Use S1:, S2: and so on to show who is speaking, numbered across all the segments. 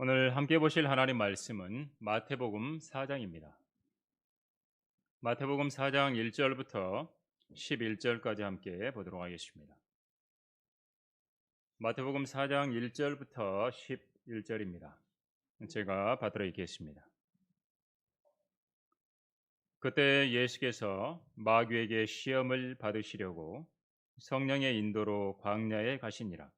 S1: 오늘 함께 보실 하나님 말씀은 마태복음 4장입니다. 마태복음 4장 1절부터 11절까지 함께 보도록 하겠습니다. 마태복음 4장 1절부터 11절입니다. 제가 받들어 읽겠습니다. 그때 예수께서 마귀에게 시험을 받으시려고 성령의 인도로 광야에 가시니라.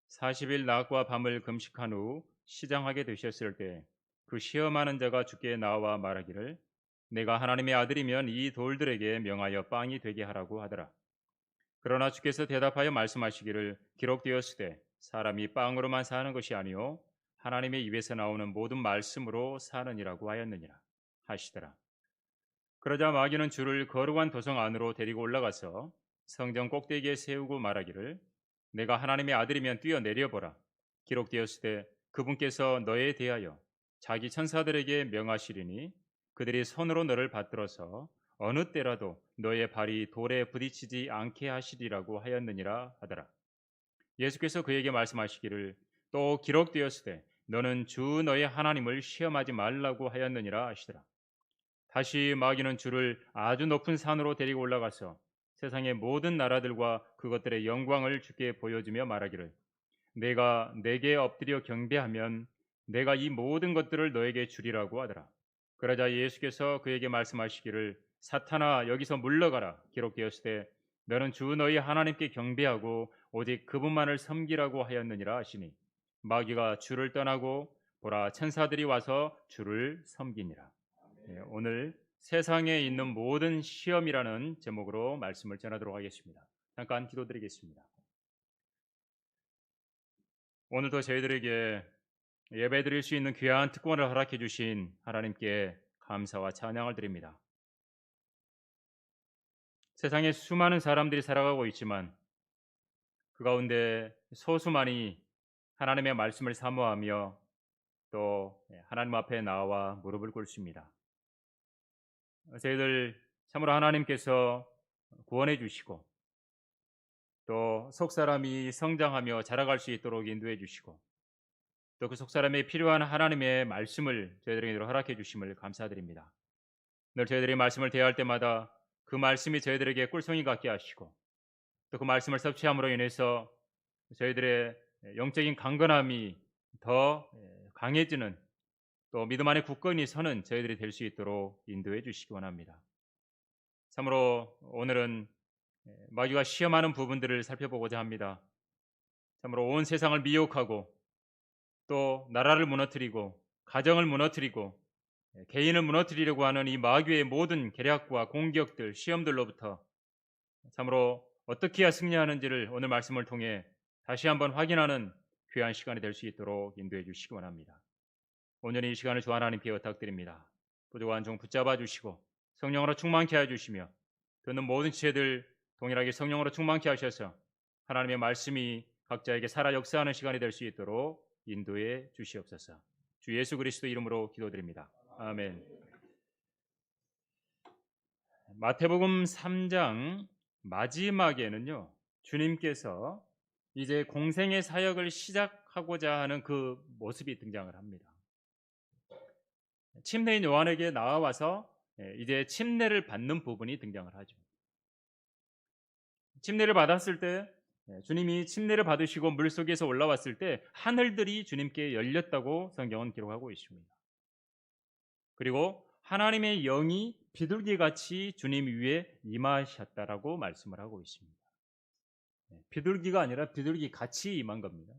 S1: 40일 낮과 밤을 금식한 후 시장하게 되셨을 때 그 시험하는 자가 주께 나와 말하기를 내가 하나님의 아들이면 이 돌들에게 명하여 빵이 되게 하라고 하더라. 그러나 주께서 대답하여 말씀하시기를 기록되었으되 사람이 빵으로만 사는 것이 아니요 하나님의 입에서 나오는 모든 말씀으로 사느니라고 하였느니라 하시더라. 그러자 마귀는 주를 거룩한 도성 안으로 데리고 올라가서 성전 꼭대기에 세우고 말하기를 내가 하나님의 아들이면 뛰어내려 보라. 기록되었으되 그분께서 너에 대하여 자기 천사들에게 명하시리니 그들이 손으로 너를 받들어서 어느 때라도 너의 발이 돌에 부딪히지 않게 하시리라고 하였느니라 하더라. 예수께서 그에게 말씀하시기를 또 기록되었으되 너는 주 너의 하나님을 시험하지 말라고 하였느니라 하시더라. 다시 마귀는 주를 아주 높은 산으로 데리고 올라가서 세상의 모든 나라들과 그것들의 영광을 주께 보여주며 말하기를 내가 내게 엎드려 경배하면 내가 이 모든 것들을 너에게 주리라고 하더라. 그러자 예수께서 그에게 말씀하시기를 사탄아 여기서 물러가라. 기록되었으되 너는 주 너희 하나님께 경배하고 오직 그분만을 섬기라고 하였느니라 하시니 마귀가 주를 떠나고 보라 천사들이 와서 주를 섬기니라. 오늘 세상에 있는 모든 시험이라는 제목으로 말씀을 전하도록 하겠습니다. 잠깐 기도드리겠습니다. 오늘도 저희들에게 예배드릴 수 있는 귀한 특권을 허락해 주신 하나님께 감사와 찬양을 드립니다. 세상에 수많은 사람들이 살아가고 있지만 그 가운데 소수만이 하나님의 말씀을 사모하며 또 하나님 앞에 나와 무릎을 꿇습니다. 저희들 참으로 하나님께서 구원해 주시고 또 속사람이 성장하며 자라갈 수 있도록 인도해 주시고 또 그 속사람에 필요한 하나님의 말씀을 저희들에게 허락해 주심을 감사드립니다. 늘 저희들이 말씀을 대할 때마다 그 말씀이 저희들에게 꿀송이 같게 하시고 또 그 말씀을 섭취함으로 인해서 저희들의 영적인 강건함이 더 강해지는 또 믿음 안에 굳건히 서는 저희들이 될 수 있도록 인도해 주시기 원합니다. 참으로 오늘은 마귀가 시험하는 부분들을 살펴보고자 합니다. 참으로 온 세상을 미혹하고 또 나라를 무너뜨리고 가정을 무너뜨리고 개인을 무너뜨리려고 하는 이 마귀의 모든 계략과 공격들, 시험들로부터 참으로 어떻게 해야 승리하는지를 오늘 말씀을 통해 다시 한번 확인하는 귀한 시간이 될 수 있도록 인도해 주시기 원합니다. 온전히 이 시간을 주 하나님께 부탁드립니다. 부족한 종 붙잡아 주시고 성령으로 충만케 해 주시며 듣는 모든 지체들 동일하게 성령으로 충만케 하셔서 하나님의 말씀이 각자에게 살아 역사하는 시간이 될 수 있도록 인도해 주시옵소서. 주 예수 그리스도 이름으로 기도드립니다. 아멘. 마태복음 3장 마지막에는요. 주님께서 이제 공생의 사역을 시작하고자 하는 그 모습이 등장을 합니다. 침례인 요한에게 나와서 이제 침례를 받는 부분이 등장을 하죠. 침례를 받았을 때 주님이 침례를 받으시고 물속에서 올라왔을 때 하늘들이 주님께 열렸다고 성경은 기록하고 있습니다. 그리고 하나님의 영이 비둘기같이 주님 위에 임하셨다라고 말씀을 하고 있습니다. 비둘기가 아니라 비둘기같이 임한 겁니다.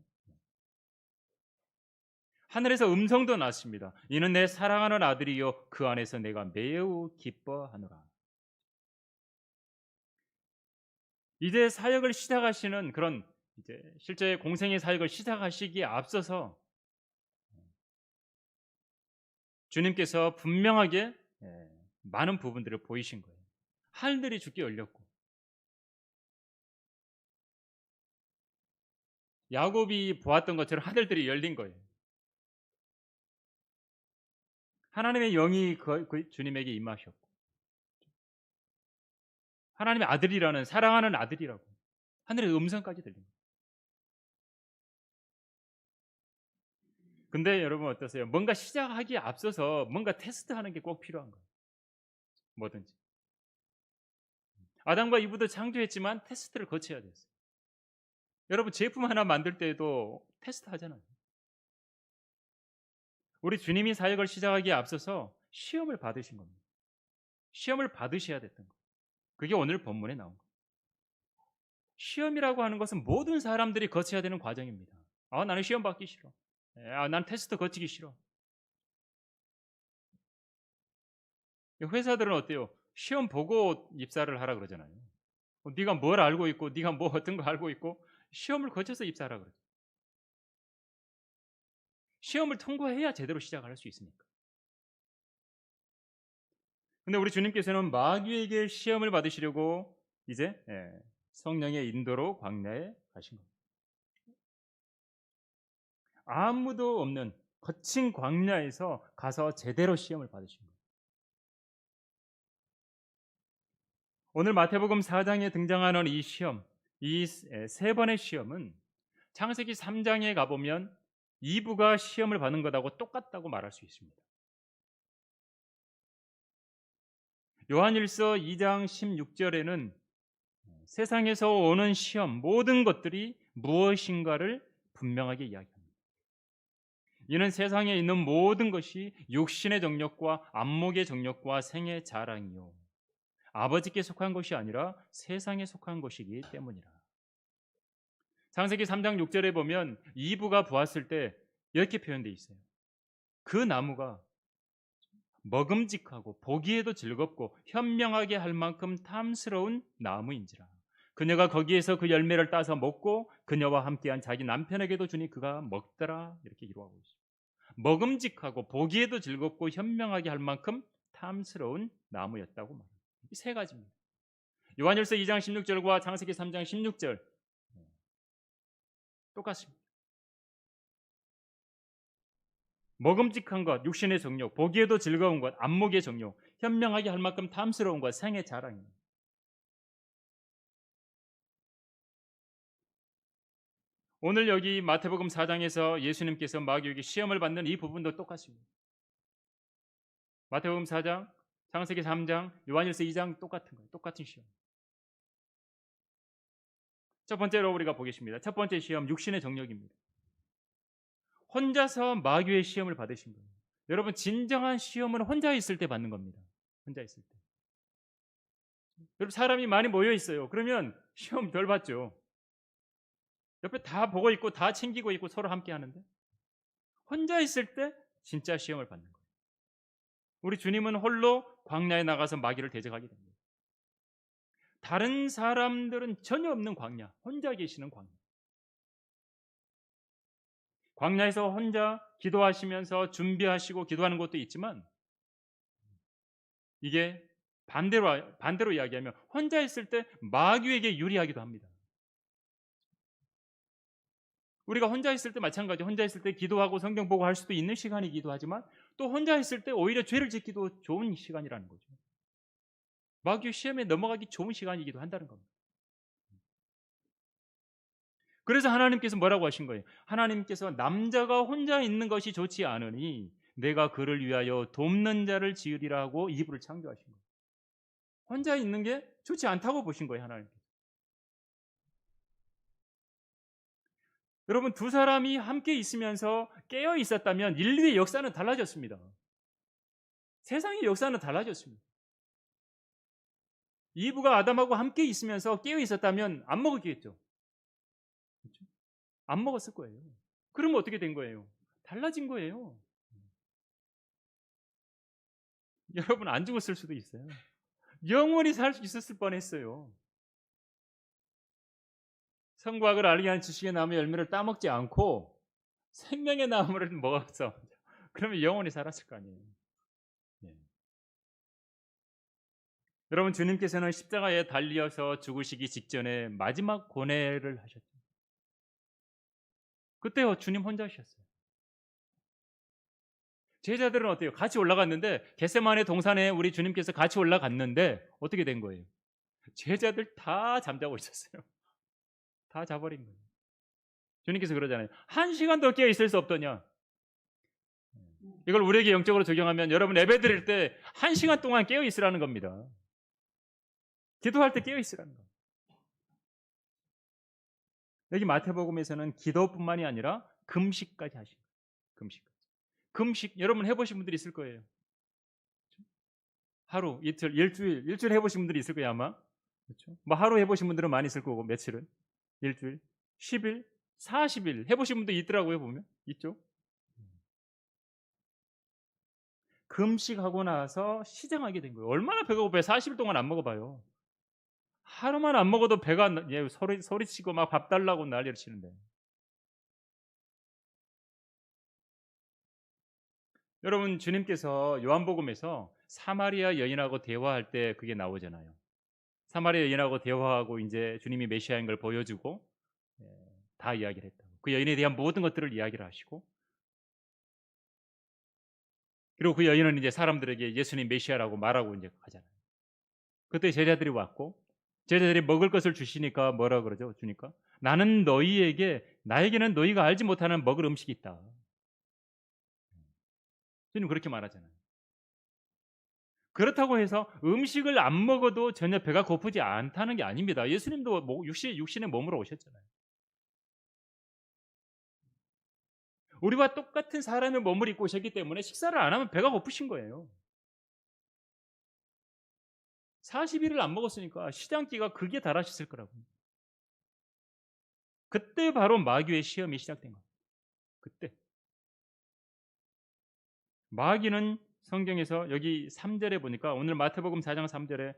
S1: 하늘에서 음성도 났습니다. 이는 내 사랑하는 아들이요 그 안에서 내가 매우 기뻐하노라. 이제 사역을 시작하시는 그런 이제 실제 공생의 사역을 시작하시기에 앞서서 주님께서 분명하게 많은 부분들을 보이신 거예요. 하늘들이 주께 열렸고 야곱이 보았던 것처럼 하늘들이 열린 거예요. 하나님의 영이 그 주님에게 임하셨고 하나님의 아들이라는 사랑하는 아들이라고 하늘의 음성까지 들린 거예요. 근데 여러분 어떠세요? 뭔가 시작하기에 앞서서 뭔가 테스트하는 게 꼭 필요한 거예요. 뭐든지. 아담과 이브도 창조했지만 테스트를 거쳐야 됐어요. 여러분 제품 하나 만들 때에도 테스트 하잖아요. 우리 주님이 사역을 시작하기에 앞서서 시험을 받으신 겁니다. 시험을 받으셔야 됐던 거예요. 그게 오늘 본문에 나온 거예요. 시험이라고 하는 것은 모든 사람들이 거쳐야 되는 과정입니다. 나는 시험 받기 싫어. 난 테스트 거치기 싫어. 회사들은 어때요? 시험 보고 입사를 하라 그러잖아요. 네가 뭘 알고 있고 네가 뭐 어떤 거 알고 있고 시험을 거쳐서 입사하라 그러죠. 시험을 통과해야 제대로 시작을 할 수 있으니까. 근데 우리 주님께서는 마귀에게 시험을 받으시려고 이제 성령의 인도로 광야에 가신 겁니다. 아무도 없는 거친 광야에서 가서 제대로 시험을 받으신 거예요. 오늘 마태복음 4장에 등장하는 이 시험, 이 세 번의 시험은 창세기 3장에 가보면 이브가 시험을 받는 것하고 똑같다고 말할 수 있습니다. 요한일서 2장 16절에는 세상에서 오는 시험 모든 것들이 무엇인가를 분명하게 이야기합니다. 이는 세상에 있는 모든 것이 육신의 정욕과 안목의 정욕과 생의 자랑이요 아버지께 속한 것이 아니라 세상에 속한 것이기 때문이라. 창세기 3장 6절에 보면 이브가 보았을 때 이렇게 표현되어 있어요. 그 나무가 먹음직하고 보기에도 즐겁고 현명하게 할 만큼 탐스러운 나무인지라. 그녀가 거기에서 그 열매를 따서 먹고 그녀와 함께한 자기 남편에게도 주니 그가 먹더라. 이렇게 기록하고 있습니다. 먹음직하고 보기에도 즐겁고 현명하게 할 만큼 탐스러운 나무였다고 말합니다. 이 세 가지입니다. 요한일서 2장 16절과 창세기 3장 16절 똑같습니다. 먹음직한 것, 육신의 정욕, 보기에도 즐거운 것, 안목의 정욕, 현명하게 할 만큼 탐스러운 것, 생의 자랑입니다. 오늘 여기 마태복음 4장에서 예수님께서 마귀에게 시험을 받는 이 부분도 똑같습니다. 마태복음 4장, 창세기 3장, 요한일서 2장 똑같은 거예요. 똑같은 시험. 첫 번째로 우리가 보겠습니다. 첫 번째 시험, 육신의 정욕입니다. 혼자서 마귀의 시험을 받으신 거예요. 여러분 진정한 시험은 혼자 있을 때 받는 겁니다. 혼자 있을 때. 여러분 사람이 많이 모여 있어요. 그러면 시험 덜 받죠. 옆에 다 보고 있고 다 챙기고 있고 서로 함께 하는데 혼자 있을 때 진짜 시험을 받는 거예요. 우리 주님은 홀로 광야에 나가서 마귀를 대적하게 됩니다. 다른 사람들은 전혀 없는 광야, 혼자 계시는 광야. 광야에서 혼자 기도하시면서 준비하시고 기도하는 것도 있지만 이게 반대로 이야기하면 혼자 있을 때 마귀에게 유리하기도 합니다. 우리가 혼자 있을 때 마찬가지, 혼자 있을 때 기도하고 성경 보고 할 수도 있는 시간이기도 하지만 또 혼자 있을 때 오히려 죄를 짓기도 좋은 시간이라는 거죠. 마귀의 시험에 넘어가기 좋은 시간이기도 한다는 겁니다. 그래서 하나님께서 뭐라고 하신 거예요? 하나님께서 남자가 혼자 있는 것이 좋지 않으니 내가 그를 위하여 돕는 자를 지으리라고 이브를 창조하신 거예요. 혼자 있는 게 좋지 않다고 보신 거예요, 하나님께서. 여러분 두 사람이 함께 있으면서 깨어 있었다면 인류의 역사는 달라졌습니다. 세상의 역사는 달라졌습니다. 이브가 아담하고 함께 있으면서 깨어 있었다면 안 먹었겠죠. 그렇죠? 안 먹었을 거예요. 그러면 어떻게 된 거예요? 달라진 거예요. 여러분 안 죽었을 수도 있어요. 영원히 살 수 있었을 뻔했어요. 성과학을 알게 한 지식의 나무 열매를 따먹지 않고 생명의 나무를 먹었어. 그러면 영원히 살았을 거 아니에요. 네. 여러분 주님께서는 십자가에 달려서 죽으시기 직전에 마지막 고뇌를 하셨죠. 그때요 주님 혼자셨어요. 제자들은 어때요? 같이 올라갔는데 겟세마네 동산에 우리 주님께서 같이 올라갔는데 어떻게 된 거예요? 제자들 다 잠자고 있었어요. 다 자버린 거예요. 주님께서 그러잖아요. 한 시간 더 깨어 있을 수 없더냐? 이걸 우리에게 영적으로 적용하면 여러분 예배 드릴 때 1시간 동안 깨어 있으라는 겁니다. 기도할 때 깨어 있으라는 겁니다. 여기 마태복음에서는 기도뿐만이 아니라 금식까지 하신 거예요. 금식까지. 금식 여러분 해보신 분들이 있을 거예요. 하루, 이틀, 일주일 해보신 분들이 있을 거예요 아마. 그렇죠? 뭐 하루 해보신 분들은 많이 있을 거고 며칠은 일주일, 10일, 40일 해보신 분도 있더라고요 보면 있죠. 금식하고 나서 시장하게 된 거예요. 얼마나 배가 고파요? 40일 동안 안 먹어봐요. 하루만 안 먹어도 배가 소리치고 막 밥 달라고 난리를 치는데. 여러분 주님께서 요한복음에서 사마리아 여인하고 대화할 때 그게 나오잖아요. 사마리아 여인하고 대화하고 이제 주님이 메시아인 걸 보여주고 다 이야기를 했다고. 그 여인에 대한 모든 것들을 이야기를 하시고 그리고 그 여인은 이제 사람들에게 예수님 메시아라고 말하고 이제 가잖아요. 그때 제자들이 왔고 제자들이 먹을 것을 주시니까 뭐라 그러죠? 주니까 나는 나에게는 너희가 알지 못하는 먹을 음식이 있다. 주님 그렇게 말하잖아요. 그렇다고 해서 음식을 안 먹어도 전혀 배가 고프지 않다는 게 아닙니다. 예수님도 육신의 몸으로 오셨잖아요. 우리와 똑같은 사람의 몸을 입고 오셨기 때문에 식사를 안 하면 배가 고프신 거예요. 40일을 안 먹었으니까 시장기가 극에 달하셨을 거라고. 그때 바로 마귀의 시험이 시작된 거예요. 그때. 마귀는 성경에서 여기 3절에 보니까 오늘 마태복음 4장 3절에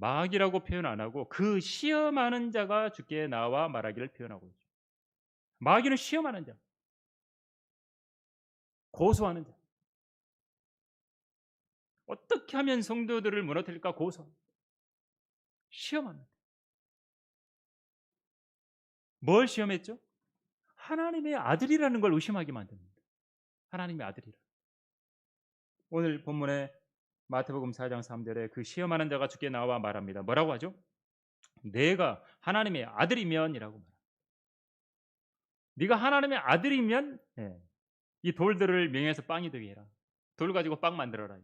S1: 마귀라고 표현 안 하고 그 시험하는 자가 주께 나와 말하기를 표현하고 있죠. 마귀는 시험하는 자, 고소하는 자. 어떻게 하면 성도들을 무너뜨릴까 고소하는 자. 시험하는 자. 뭘 시험했죠? 하나님의 아들이라는 걸 의심하게 만듭니다. 하나님의 아들이라. 오늘 본문에 마태복음 4장 3절에 그 시험하는 자가 주께 나와 말합니다. 뭐라고 하죠? 내가 하나님의 아들이면이라고 말합니다. 네가 하나님의 아들이면 이 돌들을 명해서 빵이 되게 해라. 돌 가지고 빵 만들어라.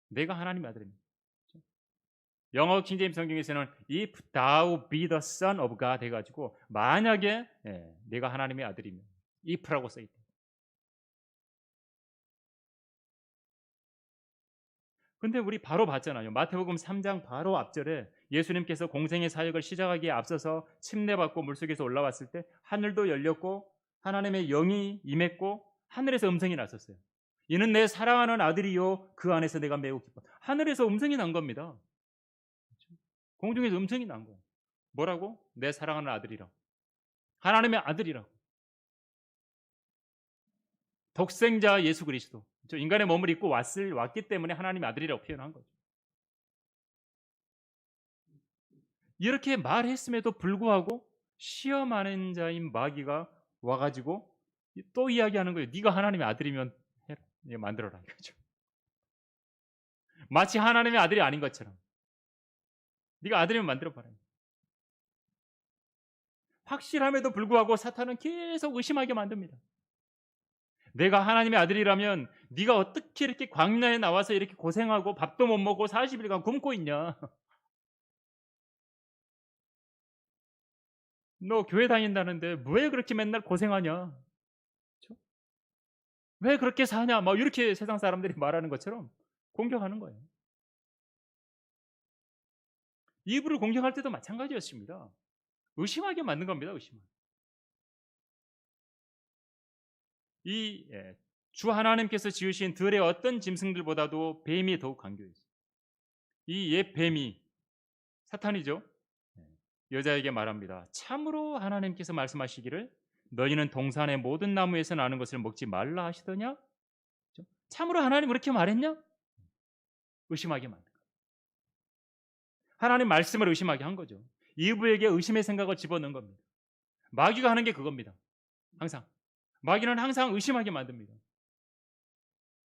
S1: 내가 하나님의 아들입니다. 영어 킹제임스 성경에서는 if thou be the son of God 해가지고 만약에 내가 하나님의 아들이면 if라고 써있다. 근데 우리 바로 봤잖아요. 마태복음 3장 바로 앞절에 예수님께서 공생의 사역을 시작하기에 앞서서 침례받고 물속에서 올라왔을 때 하늘도 열렸고 하나님의 영이 임했고 하늘에서 음성이 났었어요. 이는 내 사랑하는 아들이요 그 안에서 내가 매우 기뻐. 하늘에서 음성이 난 겁니다. 공중에서 음성이 난 거예요. 뭐라고? 내 사랑하는 아들이라고. 하나님의 아들이라고. 독생자 예수 그리스도. 인간의 몸을 입고 왔기 때문에 하나님의 아들이라고 표현한 거죠. 이렇게 말했음에도 불구하고 시험하는 자인 마귀가 와가지고 또 이야기하는 거예요. 네가 하나님의 아들이면 해라. 만들어라 이거죠. 마치 하나님의 아들이 아닌 것처럼. 네가 아들이면 만들어봐라. 확실함에도 불구하고 사탄은 계속 의심하게 만듭니다. 내가 하나님의 아들이라면 네가 어떻게 이렇게 광야에 나와서 이렇게 고생하고 밥도 못 먹고 40일간 굶고 있냐? 너 교회 다닌다는데 왜 그렇게 맨날 고생하냐? 그렇죠? 왜 그렇게 사냐? 막 이렇게 세상 사람들이 말하는 것처럼 공격하는 거예요. 이브를 공격할 때도 마찬가지였습니다. 의심하게 만든 겁니다. 의심하게. 주 하나님께서 지으신 들의 어떤 짐승들보다도 뱀이 더욱 강교했어요. 이 옛 뱀이 사탄이죠. 여자에게 말합니다. 참으로 하나님께서 말씀하시기를 너희는 동산의 모든 나무에서 나는 것을 먹지 말라 하시더냐? 참으로 하나님 그렇게 말했냐? 의심하게 만든 거예요. 하나님 말씀을 의심하게 한 거죠. 이브에게 의심의 생각을 집어넣은 겁니다. 마귀가 하는 게 그겁니다. 항상 마귀는 항상 의심하게 만듭니다.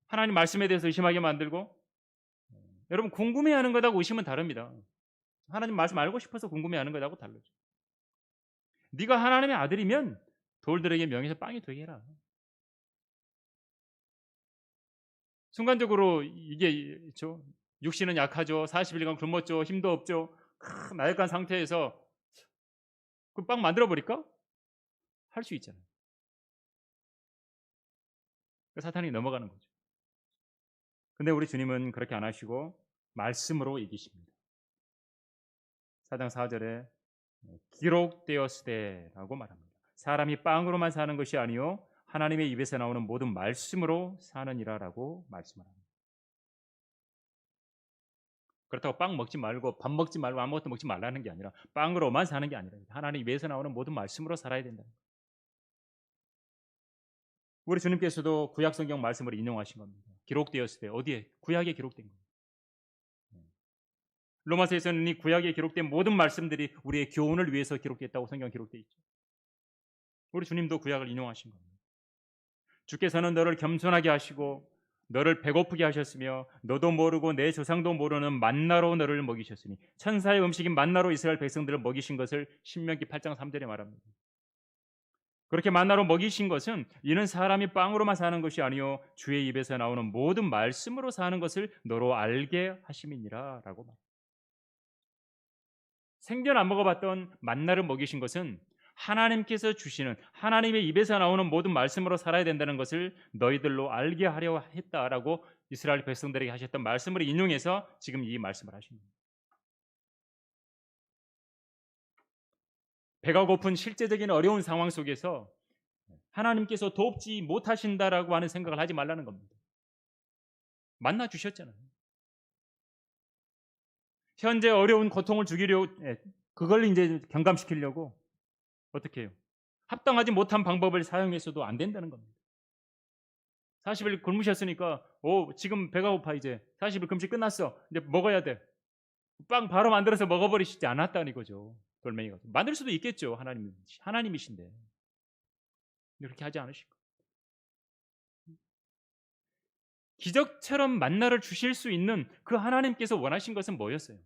S1: 하나님 말씀에 대해서 의심하게 만들고 여러분 궁금해하는 것하고 의심은 다릅니다. 하나님 말씀 알고 싶어서 궁금해하는 것하고 다르죠. 네가 하나님의 아들이면 돌들에게 명해서 빵이 되게 해라. 순간적으로 이게 육신은 약하죠. 40일간 굶었죠. 힘도 없죠. 나약한 상태에서 그 빵 만들어 버릴까? 할 수 있잖아요. 그 사탄이 넘어가는 거죠. 근데 우리 주님은 그렇게 안 하시고 말씀으로 이기십니다. 4장 4절에 기록되었으되라고 말합니다. 사람이 빵으로만 사는 것이 아니요 하나님의 입에서 나오는 모든 말씀으로 사느니라라고 말씀합니다. 그렇다고 빵 먹지 말고 밥 먹지 말고 아무것도 먹지 말라는 게 아니라 빵으로만 사는 게 아니라 하나님 입에서 나오는 모든 말씀으로 살아야 된다. 우리 주님께서도 구약 성경 말씀을 인용하신 겁니다. 기록되었을 때 어디에? 구약에 기록된 겁니다. 로마서에서는 이 구약에 기록된 모든 말씀들이 우리의 교훈을 위해서 기록됐다고 성경 기록되어 있죠. 우리 주님도 구약을 인용하신 겁니다. 주께서는 너를 겸손하게 하시고 너를 배고프게 하셨으며 너도 모르고 내 조상도 모르는 만나로 너를 먹이셨으니 천사의 음식인 만나로 이스라엘 백성들을 먹이신 것을 신명기 8장 3절에 말합니다. 그렇게 만나로 먹이신 것은 이는 사람이 빵으로만 사는 것이 아니요 주의 입에서 나오는 모든 말씀으로 사는 것을 너로 알게 하심이니라 라고 말합니다. 생전 안 먹어봤던 만나를 먹이신 것은 하나님께서 주시는 하나님의 입에서 나오는 모든 말씀으로 살아야 된다는 것을 너희들로 알게 하려 했다라고 이스라엘 백성들에게 하셨던 말씀을 인용해서 지금 이 말씀을 하신 겁니다. 배가 고픈 실제적인 어려운 상황 속에서 하나님께서 돕지 못하신다라고 하는 생각을 하지 말라는 겁니다. 만나 주셨잖아요. 현재 어려운 고통을 주기려고 그걸 이제 경감시키려고 어떻게 해요? 합당하지 못한 방법을 사용해서도 안 된다는 겁니다. 40일 굶으셨으니까 지금 배가 고파 이제 40일 금식 끝났어. 이제 먹어야 돼. 빵 바로 만들어서 먹어버리시지 않았다는 거죠. 돌멩이가. 만들 수도 있겠죠. 하나님이신데. 그렇게 하지 않으실 거예요. 기적처럼 만나를 주실 수 있는 그 하나님께서 원하신 것은 뭐였어요?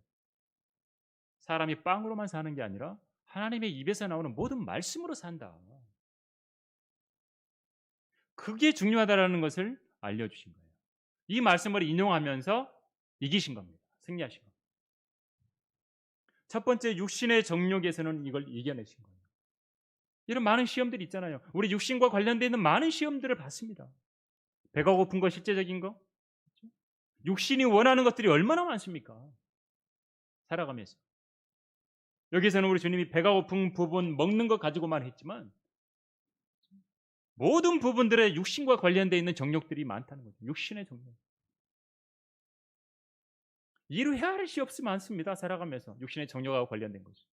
S1: 사람이 빵으로만 사는 게 아니라 하나님의 입에서 나오는 모든 말씀으로 산다. 그게 중요하다라는 것을 알려주신 거예요. 이 말씀을 인용하면서 이기신 겁니다. 승리하신 겁니다. 첫 번째 육신의 정욕에서는 이걸 이겨내신 거예요. 이런 많은 시험들이 있잖아요. 우리 육신과 관련되어 있는 많은 시험들을 봤습니다. 배가 고픈 거 실제적인 거, 육신이 원하는 것들이 얼마나 많습니까? 살아가면서. 여기서는 우리 주님이 배가 고픈 부분 먹는 것 가지고만 했지만 모든 부분들의 육신과 관련되어 있는 정욕들이 많다는 거죠. 육신의 정욕. 이루 헤아릴 수 없이 많습니다. 살아가면서 육신의 정욕하고 관련된 것이.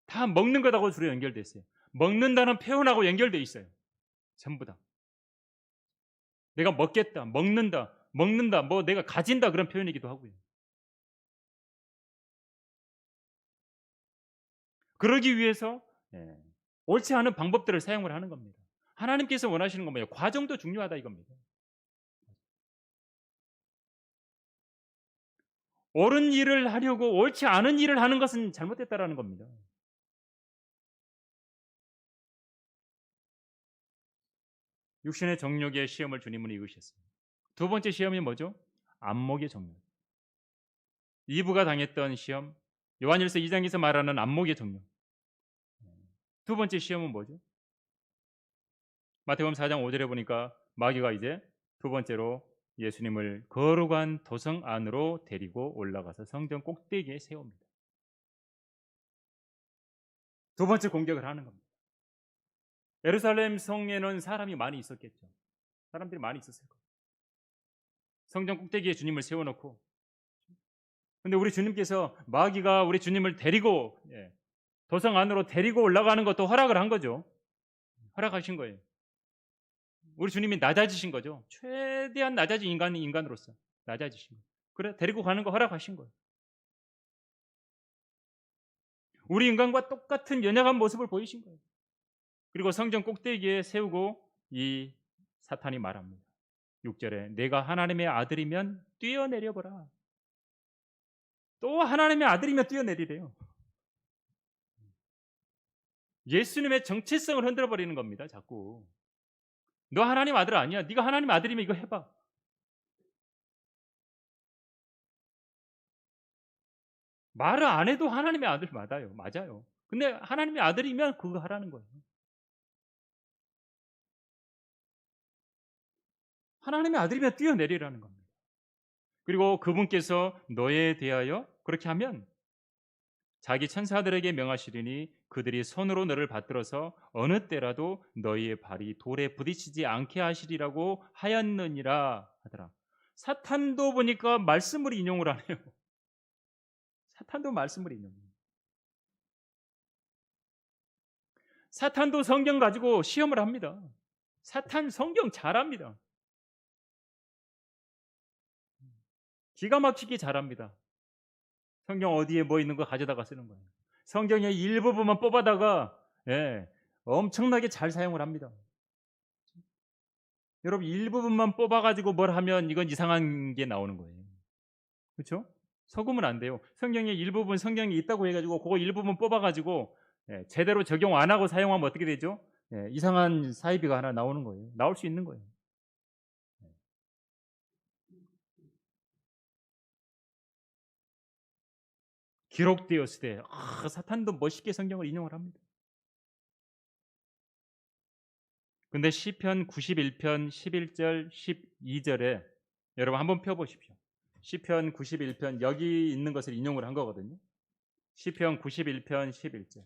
S1: 다 먹는 것하고 주로 연결돼 있어요. 먹는다는 표현하고 연결돼 있어요. 전부 다. 내가 먹겠다, 먹는다, 뭐 내가 가진다 그런 표현이기도 하고요. 그러기 위해서 옳지 않은 방법들을 사용을 하는 겁니다. 하나님께서 원하시는 건 뭐예요? 과정도 중요하다 이겁니다. 옳은 일을 하려고 옳지 않은 일을 하는 것은 잘못됐다라는 겁니다. 육신의 정욕의 시험을 주님은 이으셨습니다. 두 번째 시험이 뭐죠? 안목의 정욕. 이브가 당했던 시험, 요한일서 2장에서 말하는 안목의 정욕. 두 번째 시험은 뭐죠? 마태복음 4장 5절에 보니까 마귀가 이제 두 번째로 예수님을 거룩한 도성 안으로 데리고 올라가서 성전 꼭대기에 세웁니다. 두 번째 공격을 하는 겁니다. 예루살렘 성에는 사람이 많이 있었겠죠. 사람들이 많이 있었을 거예요. 성전 꼭대기에 주님을 세워놓고 근데 우리 주님께서 마귀가 우리 주님을 데리고 도성 안으로 데리고 올라가는 것도 허락을 한 거죠. 허락하신 거예요. 우리 주님이 낮아지신 거죠. 최대한 낮아진 인간으로서 낮아지신 거예요. 그래 데리고 가는 거 허락하신 거예요. 우리 인간과 똑같은 연약한 모습을 보이신 거예요. 그리고 성전 꼭대기에 세우고 이 사탄이 말합니다. 6절에 내가 하나님의 아들이면 뛰어내려 보라. 또 하나님의 아들이면 뛰어내리래요. 예수님의 정체성을 흔들어 버리는 겁니다. 자꾸. 너 하나님 아들 아니야. 네가 하나님 아들이면 이거 해봐. 말을 안 해도 하나님의 아들 맞아요. 맞아요. 근데 하나님의 아들이면 그거 하라는 거예요. 하나님의 아들이면 뛰어내리라는 겁니다. 그리고 그분께서 너에 대하여 그렇게 하면 자기 천사들에게 명하시리니 그들이 손으로 너를 받들어서 어느 때라도 너희의 발이 돌에 부딪히지 않게 하시리라고 하였느니라 하더라. 사탄도 보니까 말씀을 인용을 안 해요. 사탄도 말씀을 인용해요. 사탄도 성경 가지고 시험을 합니다. 사탄 성경 잘합니다. 기가 막히게 잘합니다. 성경 어디에 뭐 있는 거 가져다가 쓰는 거예요. 성경의 일부분만 뽑아다가 엄청나게 잘 사용을 합니다. 여러분 일부분만 뽑아가지고 뭘 하면 이건 이상한 게 나오는 거예요. 그렇죠? 속으면 안 돼요. 성경의 일부분 성경이 있다고 해가지고 그거 일부분 뽑아가지고 제대로 적용 안 하고 사용하면 어떻게 되죠? 이상한 사이비가 하나 나오는 거예요. 나올 수 있는 거예요. 기록되었을 때 사탄도 멋있게 성경을 인용을 합니다. 근데 시편 91편 11절 12절에 여러분 한번 펴보십시오. 시편 91편 여기 있는 것을 인용을 한 거거든요. 시편 91편 11절.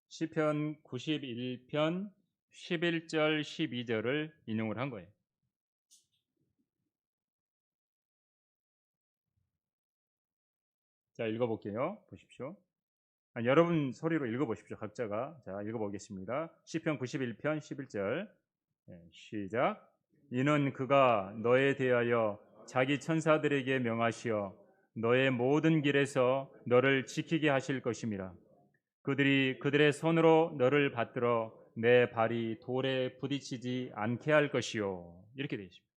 S1: 시편 91편 11절 12절을 인용을 한 거예요. 자, 읽어볼게요. 보십시오. 여러분 소리로 읽어보십시오. 각자가. 자, 읽어보겠습니다. 시편 91편 11절. 시작. 이는 그가 너에 대하여 자기 천사들에게 명하시어 너의 모든 길에서 너를 지키게 하실 것임이라. 그들이 그들의 손으로 너를 받들어 내 발이 돌에 부딪히지 않게 할 것이요. 이렇게 되어 있습니다.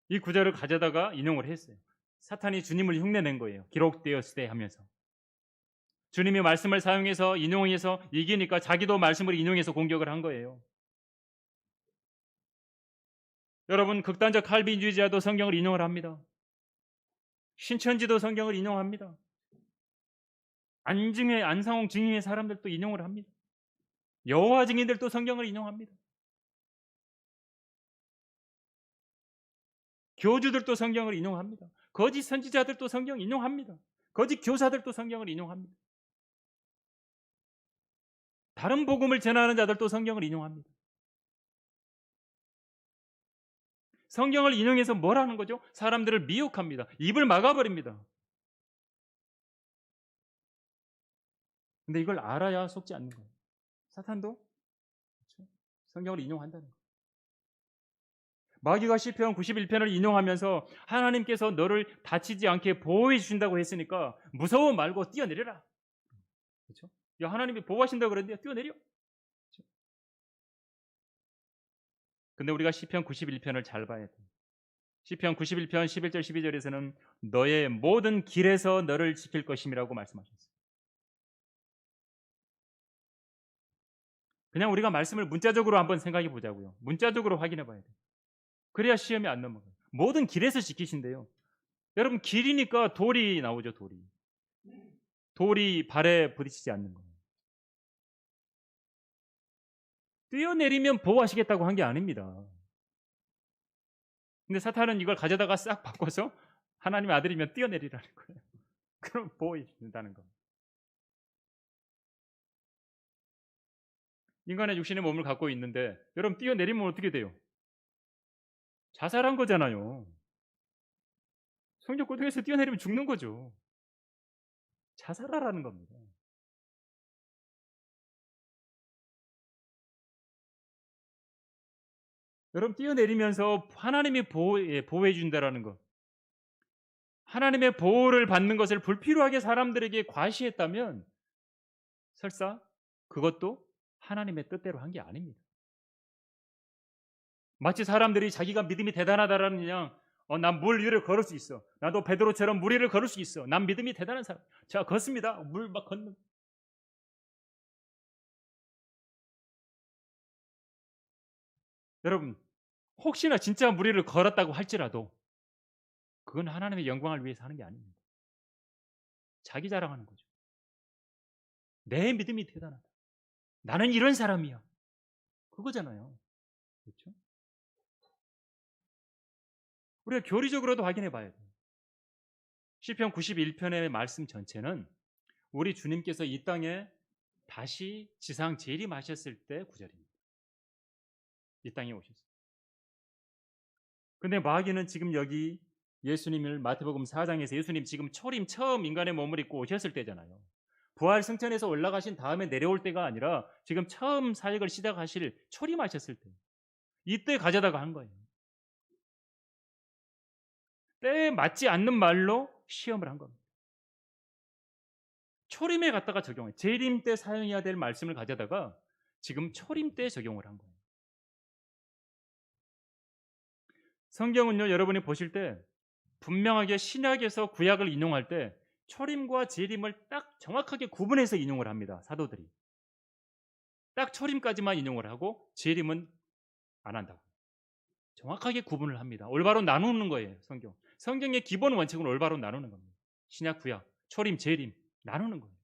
S1: 이 구절을 가져다가 인용을 했어요. 사탄이 주님을 흉내낸 거예요. 기록되었을 때 하면서. 주님이 말씀을 사용해서 인용해서 이기니까 자기도 말씀을 인용해서 공격을 한 거예요. 여러분 극단적 칼빈주의자도 성경을 인용을 합니다. 신천지도 성경을 인용합니다. 안상홍 증인의 사람들도 인용을 합니다. 여호와 증인들도 성경을 인용합니다. 교주들도 성경을 인용합니다. 거짓 선지자들도 성경 인용합니다. 거짓 교사들도 성경을 인용합니다. 다른 복음을 전하는 자들도 성경을 인용합니다. 성경을 인용해서 뭘 하는 거죠? 사람들을 미혹합니다. 입을 막아버립니다. 근데 이걸 알아야 속지 않는 거예요. 사탄도 그렇죠? 성경을 인용한다는 거예요. 마귀가 시편 91편을 인용하면서 하나님께서 너를 다치지 않게 보호해 주신다고 했으니까 무서워 말고 뛰어내려라. 그렇죠? 야, 하나님이 보호하신다고 그랬는데 뛰어내려. 그렇죠? 근데 우리가 시편 91편을 잘 봐야 돼요. 시편 91편 11절 12절에서는 너의 모든 길에서 너를 지킬 것임이라고 말씀하셨어요. 그냥 우리가 말씀을 문자적으로 한번 생각해 보자고요. 문자적으로 확인해 봐야 돼요. 그래야 시험이 안 넘어가요. 모든 길에서 지키신대요. 여러분 길이니까 돌이 나오죠. 돌이 발에 부딪히지 않는 거예요. 뛰어내리면 보호하시겠다고 한 게 아닙니다. 근데 사탄은 이걸 가져다가 싹 바꿔서 하나님의 아들이면 뛰어내리라는 거예요. 그럼 보호해 준다는 거. 인간의 육신의 몸을 갖고 있는데 여러분 뛰어내리면 어떻게 돼요? 자살한 거잖아요. 성적 고통에서 뛰어내리면 죽는 거죠. 자살하라는 겁니다. 여러분 뛰어내리면서 하나님이 보호해 준다라는 것. 하나님의 보호를 받는 것을 불필요하게 사람들에게 과시했다면 설사 그것도 하나님의 뜻대로 한 게 아닙니다. 마치 사람들이 자기가 믿음이 대단하다라는 그냥 난 물 위를 걸을 수 있어. 나도 베드로처럼 물 위를 걸을 수 있어. 난 믿음이 대단한 사람. 자, 걷습니다. 물 막 걷는. 여러분, 혹시나 진짜 물 위를 걸었다고 할지라도 그건 하나님의 영광을 위해서 하는 게 아닙니다. 자기 자랑하는 거죠. 내 믿음이 대단하다. 나는 이런 사람이야. 그거잖아요. 그렇죠? 우리가 교리적으로도 확인해 봐야 돼요. 시편 91편의 말씀 전체는 우리 주님께서 이 땅에 다시 지상 재림하셨을 때 구절입니다. 이 땅에 오셨어요. 근데 마귀는 지금 여기 예수님을 마태복음 4장에서 예수님 지금 초림 처음 인간의 몸을 입고 오셨을 때잖아요. 부활 승천에서 올라가신 다음에 내려올 때가 아니라 지금 처음 사역을 시작하실 초림하셨을 때 이때 가져다가 한 거예요. 때에 맞지 않는 말로 시험을 한 겁니다. 초림에 갖다가 적용해. 재림 때 사용해야 될 말씀을 가져다가 지금 초림 때 적용을 한 거예요. 성경은요, 여러분이 보실 때 분명하게 신약에서 구약을 인용할 때 초림과 재림을 딱 정확하게 구분해서 인용을 합니다. 사도들이. 딱 초림까지만 인용을 하고 재림은 안 한다고. 정확하게 구분을 합니다. 올바로 나누는 거예요, 성경. 성경의 기본 원칙은 올바로 나누는 겁니다. 신약, 구약, 초림, 재림 나누는 겁니다.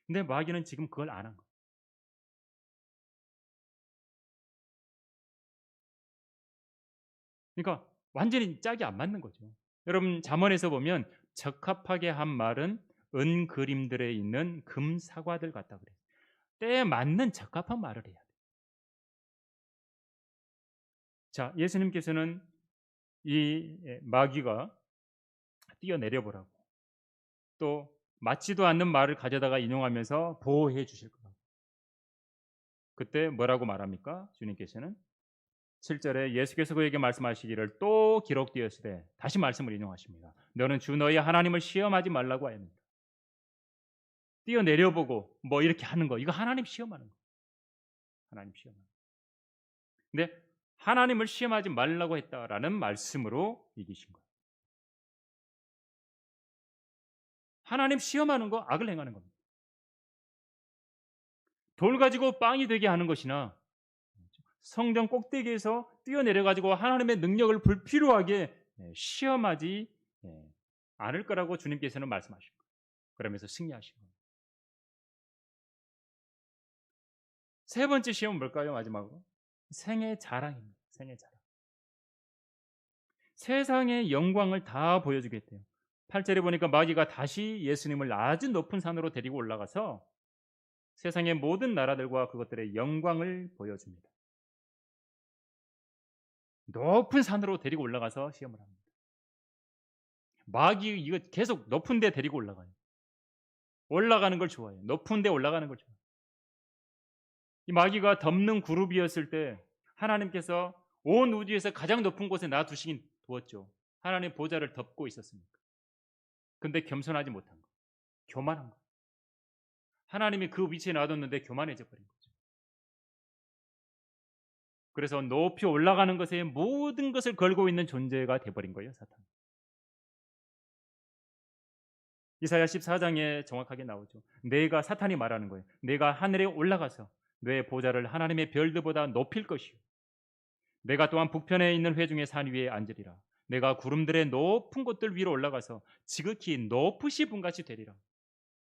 S1: 근데 마귀는 지금 그걸 안 한 거예요. 그러니까 완전히 짝이 안 맞는 거죠. 여러분 잠언에서 보면 적합하게 한 말은 은 그림들에 있는 금 사과들 같다 그래요. 때에 맞는 적합한 말을 해야 돼요. 자, 예수님께서는 이 마귀가 뛰어내려 보라고 또 맞지도 않는 말을 가져다가 인용하면서 보호해 주실 거라고. 그때 뭐라고 말합니까? 주님께서는 7절에 예수께서 그에게 말씀하시기를 또 기록되었으되 다시 말씀을 인용하십니다. 너는 주 너희 하나님을 시험하지 말라고 하였느니라. 뛰어내려보고 뭐 이렇게 하는 거 이거 하나님 시험하는 거. 하나님 시험하는 거. 근데 하나님을 시험하지 말라고 했다라는 말씀으로 이기신 거예요. 하나님 시험하는 거 악을 행하는 겁니다. 돌 가지고 빵이 되게 하는 것이나 성전 꼭대기에서 뛰어내려 가지고 하나님의 능력을 불필요하게 시험하지 않을 거라고 주님께서는 말씀하신 거예요. 그러면서 승리하신 거예요. 세 번째 시험은 뭘까요? 마지막으로 생애 자랑입니다. 생애 자랑. 세상의 영광을 다 보여주겠대요. 8절에 보니까 마귀가 다시 예수님을 아주 높은 산으로 데리고 올라가서 세상의 모든 나라들과 그것들의 영광을 보여줍니다. 높은 산으로 데리고 올라가서 시험을 합니다. 마귀 이거 계속 높은 데 데리고 올라가요. 올라가는 걸 좋아해요. 높은 데 올라가는 걸 좋아해요. 이 마귀가 덮는 그룹이었을 때 하나님께서 온 우주에서 가장 높은 곳에 놔두시긴 두었죠. 하나님의 보좌를 덮고 있었습니까? 근데 겸손하지 못한 거. 교만한 거. 하나님이 그 위치에 놔뒀는데 교만해져 버린 거죠. 그래서 높이 올라가는 것에 모든 것을 걸고 있는 존재가 돼버린 거예요, 사탄. 이사야 14장에 정확하게 나오죠. 내가 사탄이 말하는 거예요. 내가 하늘에 올라가서 내 보좌를 하나님의 별들보다 높일 것이요. 내가 또한 북편에 있는 회중의 산 위에 앉으리라. 내가 구름들의 높은 곳들 위로 올라가서 지극히 높으시 분같이 되리라.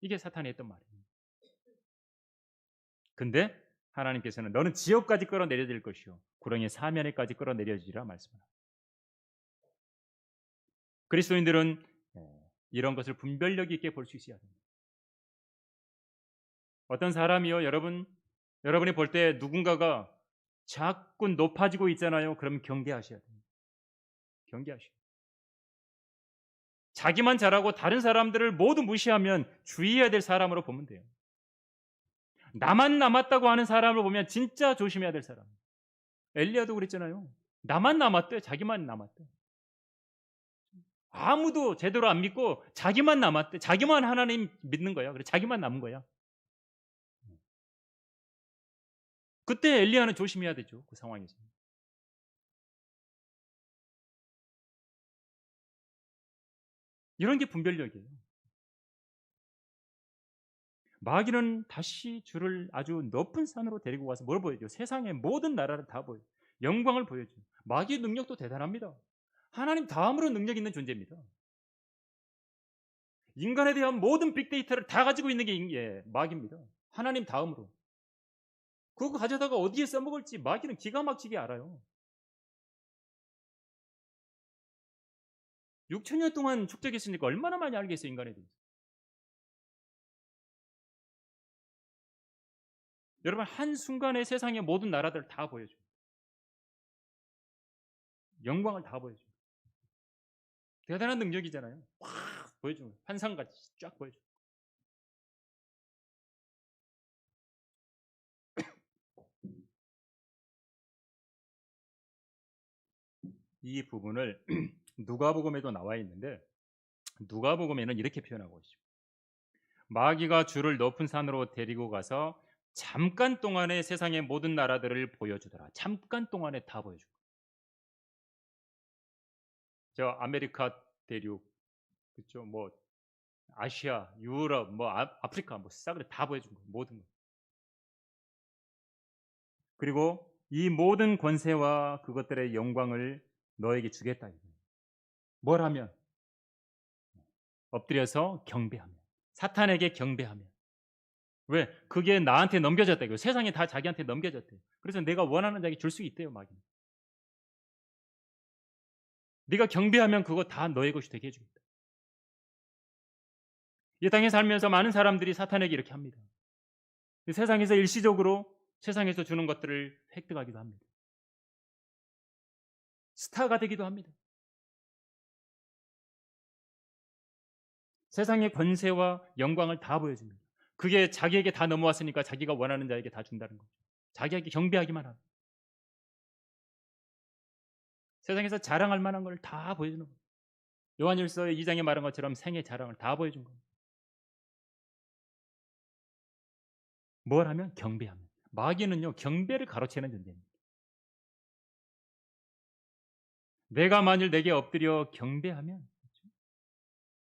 S1: 이게 사탄이 했던 말이에요. 근데 하나님께서는 너는 지옥까지 끌어내려질 것이요 구렁이 사면에까지 끌어내려지리라 말씀합니다. 그리스도인들은 이런 것을 분별력 있게 볼 수 있어야 됩니다. 어떤 사람이요, 여러분이 볼 때 누군가가 자꾸 높아지고 있잖아요. 그럼 경계하셔야 됩니다. 경계하셔야 돼요. 자기만 잘하고 다른 사람들을 모두 무시하면 주의해야 될 사람으로 보면 돼요. 나만 남았다고 하는 사람을 보면 진짜 조심해야 될 사람. 엘리야도 그랬잖아요. 나만 남았대. 자기만 남았대. 아무도 제대로 안 믿고 자기만 남았대. 자기만 하나님 믿는 거야. 그래 자기만 남은 거야. 그때 엘리야는 조심해야 되죠. 그 상황에서. 이런 게 분별력이에요. 마귀는 다시 주를 아주 높은 산으로 데리고 가서 뭘 보여줘요? 세상의 모든 나라를 다 보여줘요. 영광을 보여줘요. 마귀의 능력도 대단합니다. 하나님 다음으로 능력 있는 존재입니다. 인간에 대한 모든 빅데이터를 다 가지고 있는 게 마귀입니다. 하나님 다음으로. 그거 가져다가 어디에 써먹을지 마귀는 기가 막히게 알아요. 6천 년 동안 축적했으니까 얼마나 많이 알겠어요, 인간에 대해서. 여러분, 한순간에 세상의 모든 나라들을 다 보여줘요. 영광을 다 보여줘요. 대단한 능력이잖아요. 확 보여주는 거예요. 환상같이 쫙 보여줘요. 이 부분을 누가복음에도 나와 있는데 누가복음에는 이렇게 표현하고 있습니다. 마귀가 주를 높은 산으로 데리고 가서 잠깐 동안에 세상의 모든 나라들을 보여주더라. 잠깐 동안에 다 보여주고. 저 아메리카 대륙, 그렇죠? 뭐 아시아, 유럽, 뭐 아프리카, 뭐 싸그리 다 보여준 거예요. 모든 거. 그리고 이 모든 권세와 그것들의 영광을 너에게 주겠다. 뭘 하면? 엎드려서 경배하며. 사탄에게 경배하며. 왜? 그게 나한테 넘겨졌다. 세상에 다 자기한테 넘겨졌대요. 그래서 내가 원하는 자에게 줄 수 있대요, 마귀는. 네가 경배하면 그거 다 너의 것이 되게 해주겠다. 이 땅에 살면서 많은 사람들이 사탄에게 이렇게 합니다. 세상에서 일시적으로 세상에서 주는 것들을 획득하기도 합니다. 스타가 되기도 합니다. 세상의 권세와 영광을 다 보여줍니다. 그게 자기에게 다 넘어왔으니까 자기가 원하는 자에게 다 준다는 거죠. 자기에게 경배하기만 하고 세상에서 자랑할 만한 걸 다 보여주는 거예요. 요한일서 2장에 말한 것처럼 생의 자랑을 다 보여준 거예요. 뭘 하면? 경배하면. 마귀는요, 경배를 가로채는 존재입니다. 내가 만일 내게 엎드려 경배하면,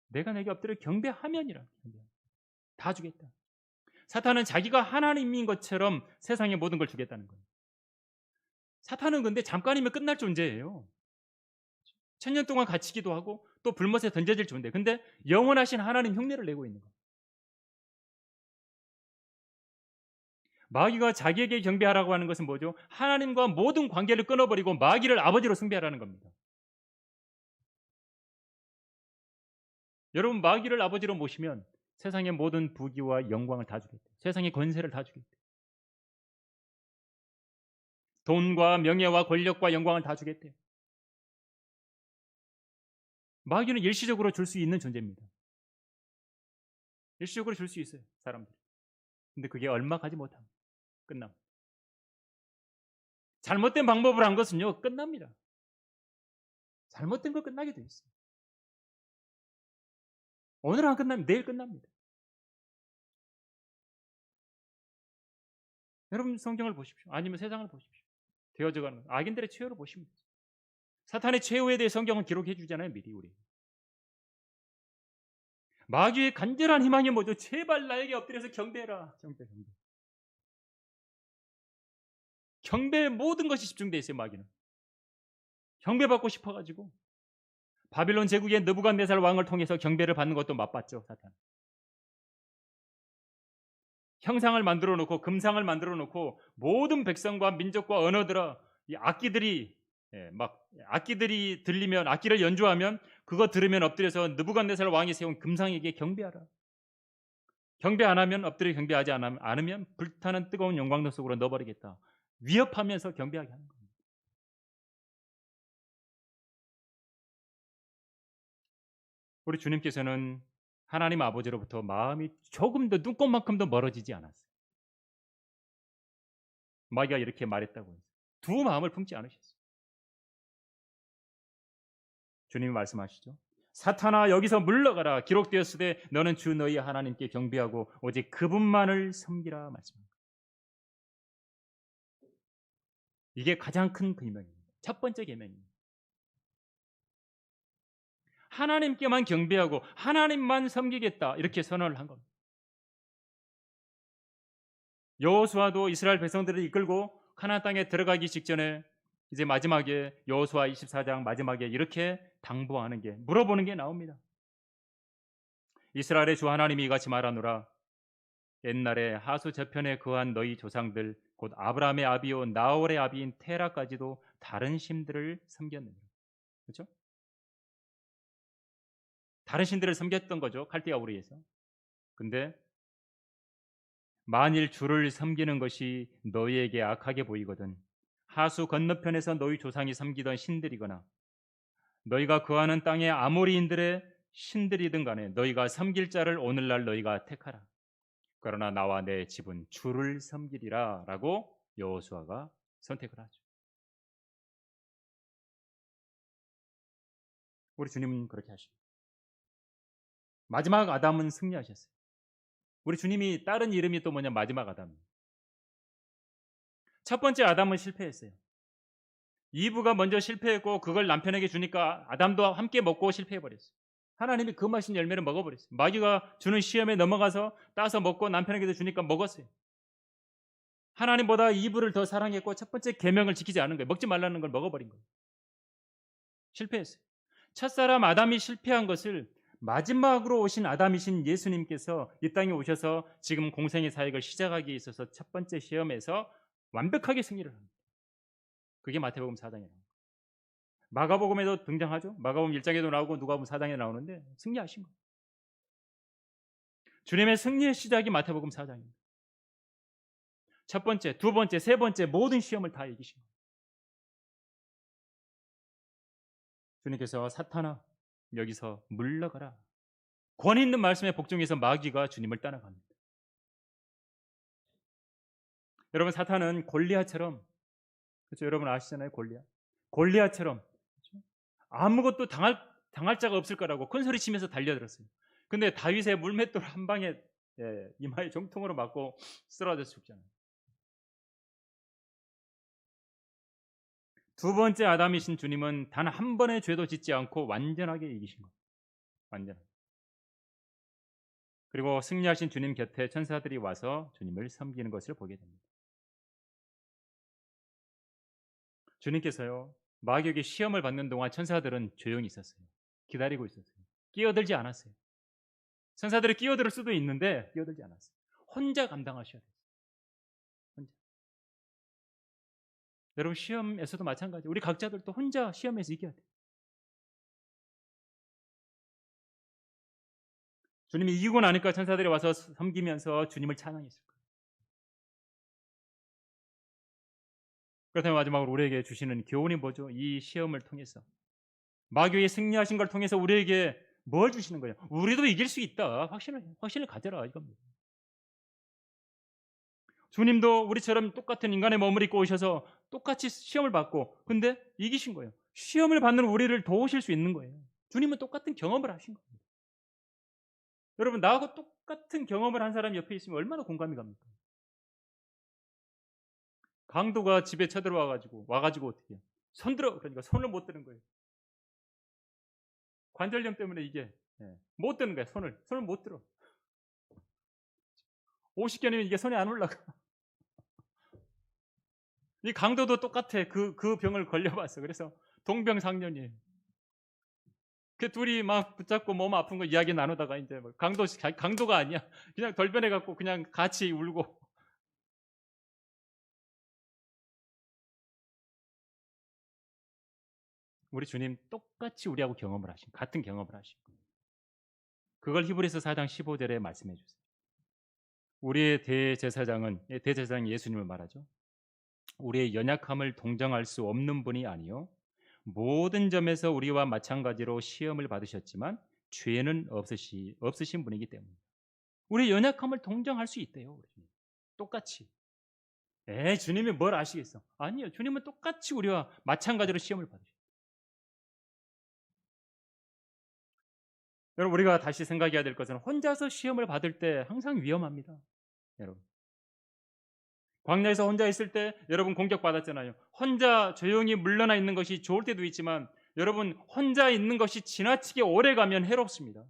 S1: 내가 내게 엎드려 경배하면이라. 다 주겠다. 사탄은 자기가 하나님인 것처럼 세상의 모든 걸 주겠다는 거예요. 사탄은 근데 잠깐이면 끝날 존재예요. 천년 동안 갇히기도 하고 또 불못에 던져질 존재. 근데 영원하신 하나님 흉내를 내고 있는 거예요. 마귀가 자기에게 경배하라고 하는 것은 뭐죠? 하나님과 모든 관계를 끊어버리고 마귀를 아버지로 숭배하라는 겁니다. 여러분, 마귀를 아버지로 모시면 세상의 모든 부귀와 영광을 다 주겠다. 세상의 권세를 다 주겠다. 돈과 명예와 권력과 영광을 다 주겠대요. 마귀는 일시적으로 줄 수 있는 존재입니다. 일시적으로 줄 수 있어요, 사람들이. 근데 그게 얼마 가지 못합니다. 끝납니다. 잘못된 방법을 한 것은요, 끝납니다. 잘못된 거 끝나게 돼 있어요. 오늘 안 끝나면 내일 끝납니다. 여러분, 성경을 보십시오. 아니면 세상을 보십시오. 되어져가는 악인들의 최후를 보시면 돼요. 사탄의 최후에 대해 성경은 기록해 주잖아요, 미리 우리. 마귀의 간절한 희망이 뭐죠? 제발 나에게 엎드려서 경배해라. 경배. 경배에 모든 것이 집중되어 있어요, 마귀는. 경배받고 싶어가지고 바빌론 제국의 느부갓네살 왕을 통해서 경배를 받는 것도 맛봤죠, 사탄. 형상을 만들어 놓고 금상을 만들어 놓고 모든 백성과 민족과 언어들아 이 악기들이 들리면 악기를 연주하면 그거 들으면 엎드려서 느부갓네살 왕이 세운 금상에게 경배하라. 경배 안 하면 엎드려 경배하지 않으면 불타는 뜨거운 영광로 속으로 넣어버리겠다. 위협하면서 경배하게 하는 겁니다. 우리 주님께서는 하나님 아버지로부터 마음이 조금도 눈꼽만큼도 멀어지지 않았어요. 마귀가 이렇게 말했다고 해서 두 마음을 품지 않으셨어요. 주님이 말씀하시죠. 사탄아 여기서 물러가라. 기록되었으되 너는 주 너희 하나님께 경배하고 오직 그분만을 섬기라 말씀합니다. 이게 가장 큰 계명입니다. 첫 번째 계명입니다. 하나님께만 경배하고 하나님만 섬기겠다 이렇게 선언을 한 겁니다. 여호수아도 이스라엘 백성들을 이끌고 가나안 땅에 들어가기 직전에 이제 마지막에 여호수아 24장 마지막에 이렇게 당부하는 게 물어보는 게 나옵니다. 이스라엘의 주 하나님이 이같이 말하노라. 옛날에 하수 저편에 거한 너희 조상들 곧 아브라함의 아비요 나홀의 아비인 테라까지도 다른 신들을 섬겼느니라. 그렇죠? 다른 신들을 섬겼던 거죠. 칼디아 우리에서. 근데 만일 주를 섬기는 것이 너희에게 악하게 보이거든 하수 건너편에서 너희 조상이 섬기던 신들이거나 너희가 거하는 땅의 아모리인들의 신들이든 간에 너희가 섬길 자를 오늘날 너희가 택하라. 그러나 나와 내 집은 주를 섬기리라 라고 여호수아가 선택을 하죠. 우리 주님은 그렇게 하십니다. 마지막 아담은 승리하셨어요. 우리 주님이 다른 이름이 또 뭐냐 마지막 아담. 첫 번째 아담은 실패했어요. 이브가 먼저 실패했고 그걸 남편에게 주니까 아담도 함께 먹고 실패해버렸어요. 하나님이 그 맛인 열매를 먹어버렸어요. 마귀가 주는 시험에 넘어가서 따서 먹고 남편에게도 주니까 먹었어요. 하나님보다 이브를 더 사랑했고 첫 번째 계명을 지키지 않은 거예요. 먹지 말라는 걸 먹어버린 거예요. 실패했어요. 첫사람 아담이 실패한 것을 마지막으로 오신 아담이신 예수님께서 이 땅에 오셔서 지금 공생의 사역을 시작하기에 있어서 첫 번째 시험에서 완벽하게 승리를 합니다. 그게 마태복음 4장이에요. 마가복음에도 등장하죠. 마가복음 1장에도 나오고 누가복음 4장에 나오는데 승리하신 거예요. 주님의 승리의 시작이 마태복음 4장입니다. 첫 번째, 두 번째, 세 번째 모든 시험을 다 이기신 거예요. 주님께서 사탄아 여기서 물러가라. 권위 있는 말씀에 복종해서 마귀가 주님을 따라갑니다. 여러분 사탄은 골리앗처럼 그렇죠? 여러분 아시잖아요. 골리앗처럼 그렇죠? 아무것도 당할 자가 없을 거라고 큰 소리 치면서 달려들었어요. 근데 다윗의 물맷돌 한 방에 이마에 정통으로 맞고 쓰러져 죽잖아요. 두 번째 아담이신 주님은 단 한 번의 죄도 짓지 않고 완전하게 이기신 거예요. 완전하게. 그리고 승리하신 주님 곁에 천사들이 와서 주님을 섬기는 것을 보게 됩니다. 주님께서요 마귀에게 시험을 받는 동안 천사들은 조용히 있었어요. 기다리고 있었어요. 끼어들지 않았어요. 천사들이 끼어들 수도 있는데 끼어들지 않았어요. 혼자 감당하셔야 돼요. 혼자. 여러분 시험에서도 마찬가지. 우리 각자들도 혼자 시험에서 이겨야 돼요. 주님이 이기고 나니까 천사들이 와서 섬기면서 주님을 찬양했을 거예요. 그렇다면 마지막으로 우리에게 주시는 교훈이 뭐죠? 이 시험을 통해서 마귀의 승리하신 걸 통해서 우리에게 뭘 주시는 거예요? 우리도 이길 수 있다. 확신을 가져라 이겁니다. 주님도 우리처럼 똑같은 인간의 몸을 입고 오셔서 똑같이 시험을 받고 근데 이기신 거예요. 시험을 받는 우리를 도우실 수 있는 거예요. 주님은 똑같은 경험을 하신 거예요. 여러분 나하고 똑같은 경험을 한 사람이 옆에 있으면 얼마나 공감이 갑니까? 강도가 집에 쳐들어와가지고 어떻게 해요? 손들어 그러니까 손을 못 드는 거예요. 관절염 때문에 이게 못 드는 거예요. 손을 못 들어. 50견이면 이게 손에 안 올라가. 이 강도도 똑같아. 그 병을 걸려봤어. 그래서 동병상련이에요. 그 둘이 막 붙잡고 몸 아픈 거 이야기 나누다가 이제 강도가 아니야. 그냥 돌변해갖고 그냥 같이 울고. 우리 주님 똑같이 우리하고 같은 경험을 하신 거예요. 그걸 히브리서 4장 15절에 말씀해 주세요. 우리의 대제사장 예수님을 말하죠. 우리의 연약함을 동정할 수 없는 분이 아니요 모든 점에서 우리와 마찬가지로 시험을 받으셨지만 죄는 없으신 분이기 때문에 우리의 연약함을 동정할 수 있대요. 우리 똑같이. 주님이 뭘 아시겠어? 아니요. 주님은 똑같이 우리와 마찬가지로 시험을 받으셨어요. 여러분 우리가 다시 생각해야 될 것은 혼자서 시험을 받을 때 항상 위험합니다. 여러분 광야에서 혼자 있을 때 여러분 공격받았잖아요. 혼자 조용히 물러나 있는 것이 좋을 때도 있지만 여러분, 혼자 있는 것이 지나치게 오래 가면 해롭습니다.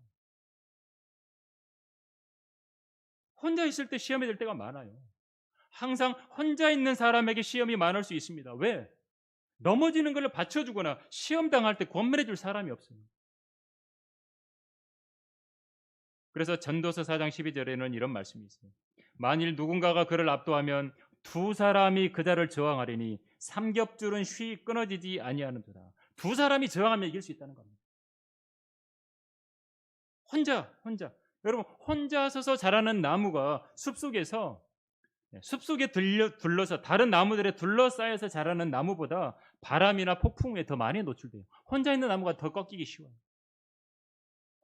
S1: 혼자 있을 때 시험이 될 때가 많아요. 항상 혼자 있는 사람에게 시험이 많을 수 있습니다. 왜? 넘어지는 걸 받쳐주거나 시험 당할 때 권면해 줄 사람이 없어요. 그래서 전도서 4장 12절에는 이런 말씀이 있어요. 만일 누군가가 그를 압도하면 두 사람이 그 자를 저항하리니 삼겹줄은 쉬 끊어지지 아니하는도다. 두 사람이 저항하면 이길 수 있다는 겁니다. 혼자. 여러분, 혼자 서서 자라는 나무가 숲속에 둘러서 다른 나무들에 둘러싸여서 자라는 나무보다 바람이나 폭풍에 더 많이 노출돼요. 혼자 있는 나무가 더 꺾이기 쉬워요.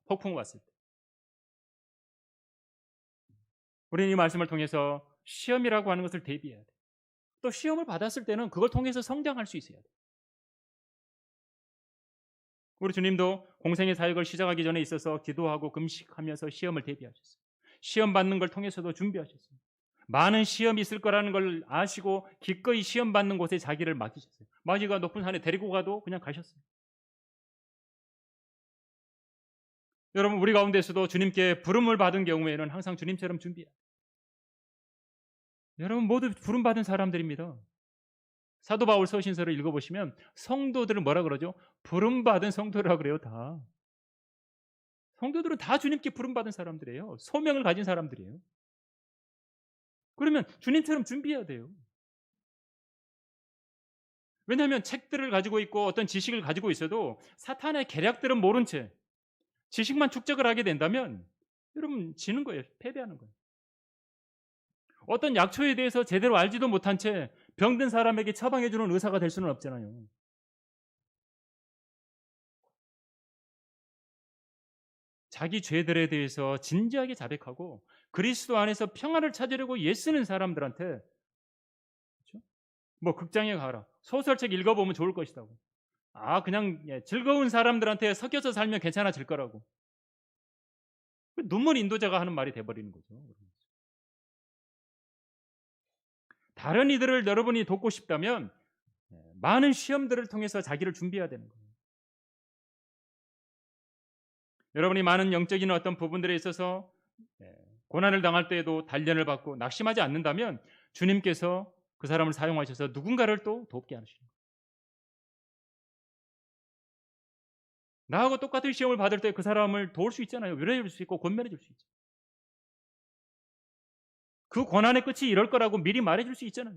S1: 폭풍 왔을 때. 우리는 이 말씀을 통해서 시험이라고 하는 것을 대비해야 돼요. 또 시험을 받았을 때는 그걸 통해서 성장할 수 있어야 돼요. 우리 주님도 공생의 사역을 시작하기 전에 있어서 기도하고 금식하면서 시험을 대비하셨어요. 시험 받는 걸 통해서도 준비하셨어요. 많은 시험이 있을 거라는 걸 아시고 기꺼이 시험 받는 곳에 자기를 맡기셨어요. 마귀가 높은 산에 데리고 가도 그냥 가셨어요. 여러분, 우리 가운데서도 주님께 부름을 받은 경우에는 항상 주님처럼 준비해야 돼요. 여러분 모두 부름 받은 사람들입니다. 사도 바울 서신서를 읽어보시면 성도들은 뭐라 그러죠? 부름 받은 성도라 그래요. 다 성도들은 다 주님께 부름 받은 사람들이에요. 소명을 가진 사람들이에요. 그러면 주님처럼 준비해야 돼요. 왜냐하면 책들을 가지고 있고 어떤 지식을 가지고 있어도 사탄의 계략들은 모른 채 지식만 축적을 하게 된다면 여러분 지는 거예요. 패배하는 거예요. 어떤 약초에 대해서 제대로 알지도 못한 채 병든 사람에게 처방해 주는 의사가 될 수는 없잖아요. 자기 죄들에 대해서 진지하게 자백하고 그리스도 안에서 평안을 찾으려고 애쓰는 사람들한테, 그렇죠? 뭐 극장에 가라, 소설책 읽어보면 좋을 것이라고, 그냥 즐거운 사람들한테 섞여서 살면 괜찮아질 거라고, 눈물 인도자가 하는 말이 돼버리는 거죠. 다른 이들을 여러분이 돕고 싶다면 많은 시험들을 통해서 자기를 준비해야 되는 거예요. 여러분이 많은 영적인 어떤 부분들에 있어서 고난을 당할 때에도 단련을 받고 낙심하지 않는다면 주님께서 그 사람을 사용하셔서 누군가를 또 돕게 하시는 거예요. 나하고 똑같은 시험을 받을 때 그 사람을 도울 수 있잖아요. 위로해 줄 수 있고 권면해 줄 수 있죠. 그 고난의 끝이 이럴 거라고 미리 말해 줄 수 있잖아요.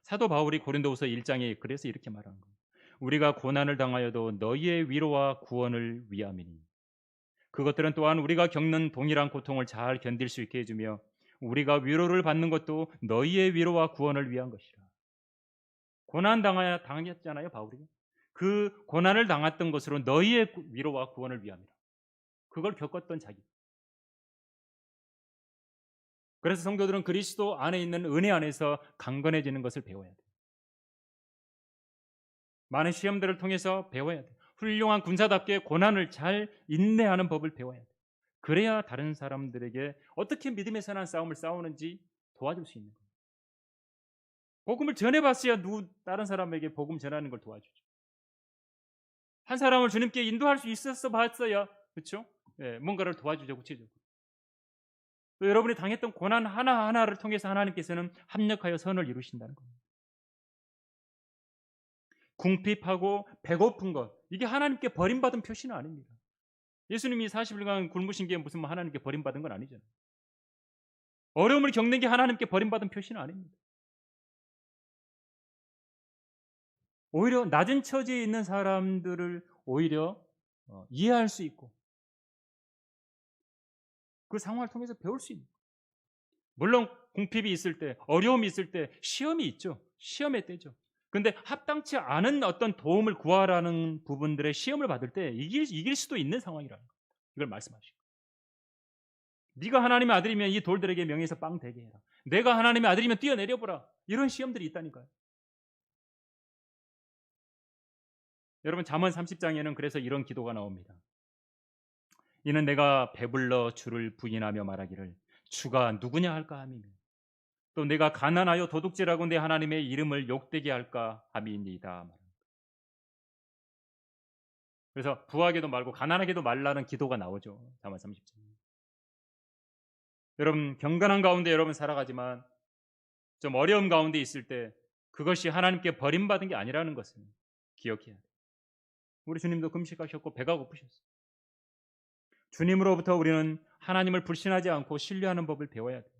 S1: 사도 바울이 고린도후서 1장에 그래서 이렇게 말하는 거예요. 우리가 고난을 당하여도 너희의 위로와 구원을 위함이니 그것들은 또한 우리가 겪는 동일한 고통을 잘 견딜 수 있게 해주며 우리가 위로를 받는 것도 너희의 위로와 구원을 위한 것이라. 고난 당했잖아요, 바울이. 그 고난을 당했던 것으로 너희의 위로와 구원을 위함이라. 그걸 겪었던 자기. 그래서 성도들은 그리스도 안에 있는 은혜 안에서 강건해지는 것을 배워야 돼요. 많은 시험들을 통해서 배워야 돼요. 훌륭한 군사답게 고난을 잘 인내하는 법을 배워야 돼요. 그래야 다른 사람들에게 어떻게 믿음의 선한 싸움을 싸우는지 도와줄 수 있는 거예요. 복음을 전해봤어야 다른 사람에게 복음 전하는 걸 도와주죠. 한 사람을 주님께 인도할 수 있었어 봤어야, 그렇죠? 뭔가를 도와주죠, 구체적으로. 또 여러분이 당했던 고난 하나하나를 통해서 하나님께서는 합력하여 선을 이루신다는 겁니다. 궁핍하고 배고픈 것, 이게 하나님께 버림받은 표시는 아닙니다. 예수님이 40일간 굶으신 게 무슨 하나님께 버림받은 건 아니잖아요. 어려움을 겪는 게 하나님께 버림받은 표시는 아닙니다. 오히려 낮은 처지에 있는 사람들을 오히려 이해할 수 있고 그 상황을 통해서 배울 수 있는 거예요. 물론 궁핍이 있을 때, 어려움이 있을 때 시험이 있죠. 시험의 때죠. 그런데 합당치 않은 어떤 도움을 구하라는 부분들의 시험을 받을 때 이길 수도 있는 상황이라는 거예요. 이걸 말씀하시고, 네가 하나님의 아들이면 이 돌들에게 명예에서 빵 되게 해라. 내가 하나님의 아들이면 뛰어내려보라. 이런 시험들이 있다니까요. 여러분 잠언 30장에는 그래서 이런 기도가 나옵니다. 이는 내가 배불러 주를 부인하며 말하기를 주가 누구냐 할까 함이며 또 내가 가난하여 도둑질하고 내 하나님의 이름을 욕되게 할까 함이니이다. 그래서 부하게도 말고 가난하게도 말라는 기도가 나오죠. 다만 30절. 여러분 경건한 가운데 여러분 살아가지만 좀 어려움 가운데 있을 때 그것이 하나님께 버림받은 게 아니라는 것을 기억해야 돼요. 우리 주님도 금식하셨고 배가 고프셨어요. 주님으로부터 우리는 하나님을 불신하지 않고 신뢰하는 법을 배워야 돼요.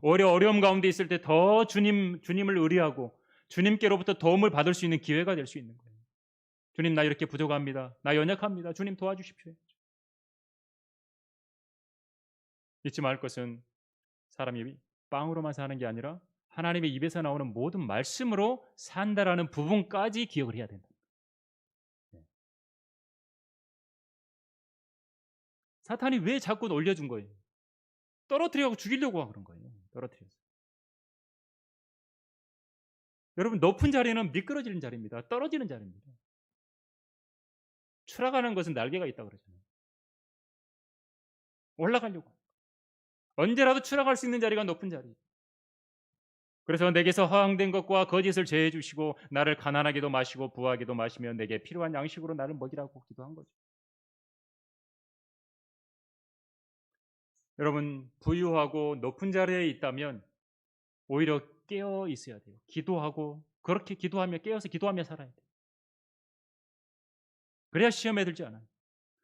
S1: 오히려 어려움 가운데 있을 때 더 주님을 의뢰하고 주님께로부터 도움을 받을 수 있는 기회가 될 수 있는 거예요. 주님 나 이렇게 부족합니다. 나 연약합니다. 주님 도와주십시오. 잊지 말 것은 사람이 빵으로만 사는 게 아니라 하나님의 입에서 나오는 모든 말씀으로 산다라는 부분까지 기억을 해야 된다. 사탄이 왜 자꾸 올려준 거예요? 떨어뜨리려고 죽이려고 그런 거예요. 떨어뜨려서. 여러분 높은 자리는 미끄러지는 자리입니다. 떨어지는 자리입니다. 추락하는 것은 날개가 있다고 그러잖아요. 올라가려고. 언제라도 추락할 수 있는 자리가 높은 자리. 그래서 내게서 허황된 것과 거짓을 제해 주시고 나를 가난하게도 마시고 부하게도 마시며 내게 필요한 양식으로 나를 먹이라고 기도한 거죠. 여러분 부유하고 높은 자리에 있다면 오히려 깨어 있어야 돼요. 기도하고 그렇게 기도하며 깨어서 기도하며 살아야 돼요. 그래야 시험에 들지 않아요.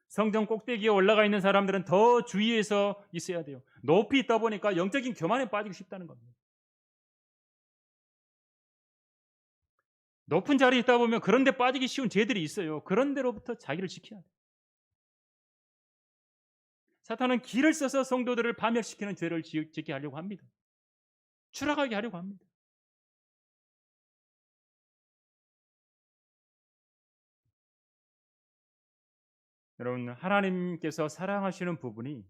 S1: 성전 꼭대기에 올라가 있는 사람들은 더 주의해서 있어야 돼요. 높이 있다 보니까 영적인 교만에 빠지기 쉽다는 겁니다. 높은 자리에 있다 보면 그런 데 빠지기 쉬운 죄들이 있어요. 그런 데로부터 자기를 지켜야 돼요. 사탄은 길을 써서 성도들을 파멸시키는 죄를 짓게 하려고 합니다. 추락하게 하려고 합니다. 여러분 하나님께서 사랑하시는 부분이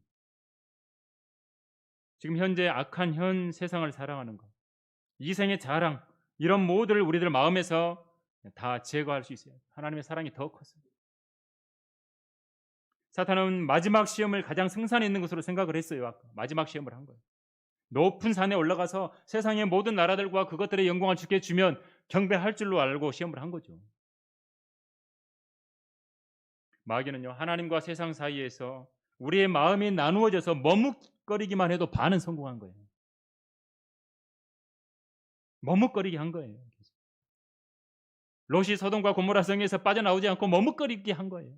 S1: 지금 현재 악한 현 세상을 사랑하는 것, 이생의 자랑 이런 모두를 우리들 마음에서 다 제거할 수 있어요. 하나님의 사랑이 더 컸습니다. 사탄은 마지막 시험을 가장 승산 있는 것으로 생각을 했어요. 아까. 마지막 시험을 한 거예요. 높은 산에 올라가서 세상의 모든 나라들과 그것들의 영광을 주께 주면 경배할 줄로 알고 시험을 한 거죠. 마귀는요 하나님과 세상 사이에서 우리의 마음이 나누어져서 머뭇거리기만 해도 반은 성공한 거예요. 머뭇거리게 한 거예요. 롯이 소돔과 고모라 성에서 빠져나오지 않고 머뭇거리게 한 거예요.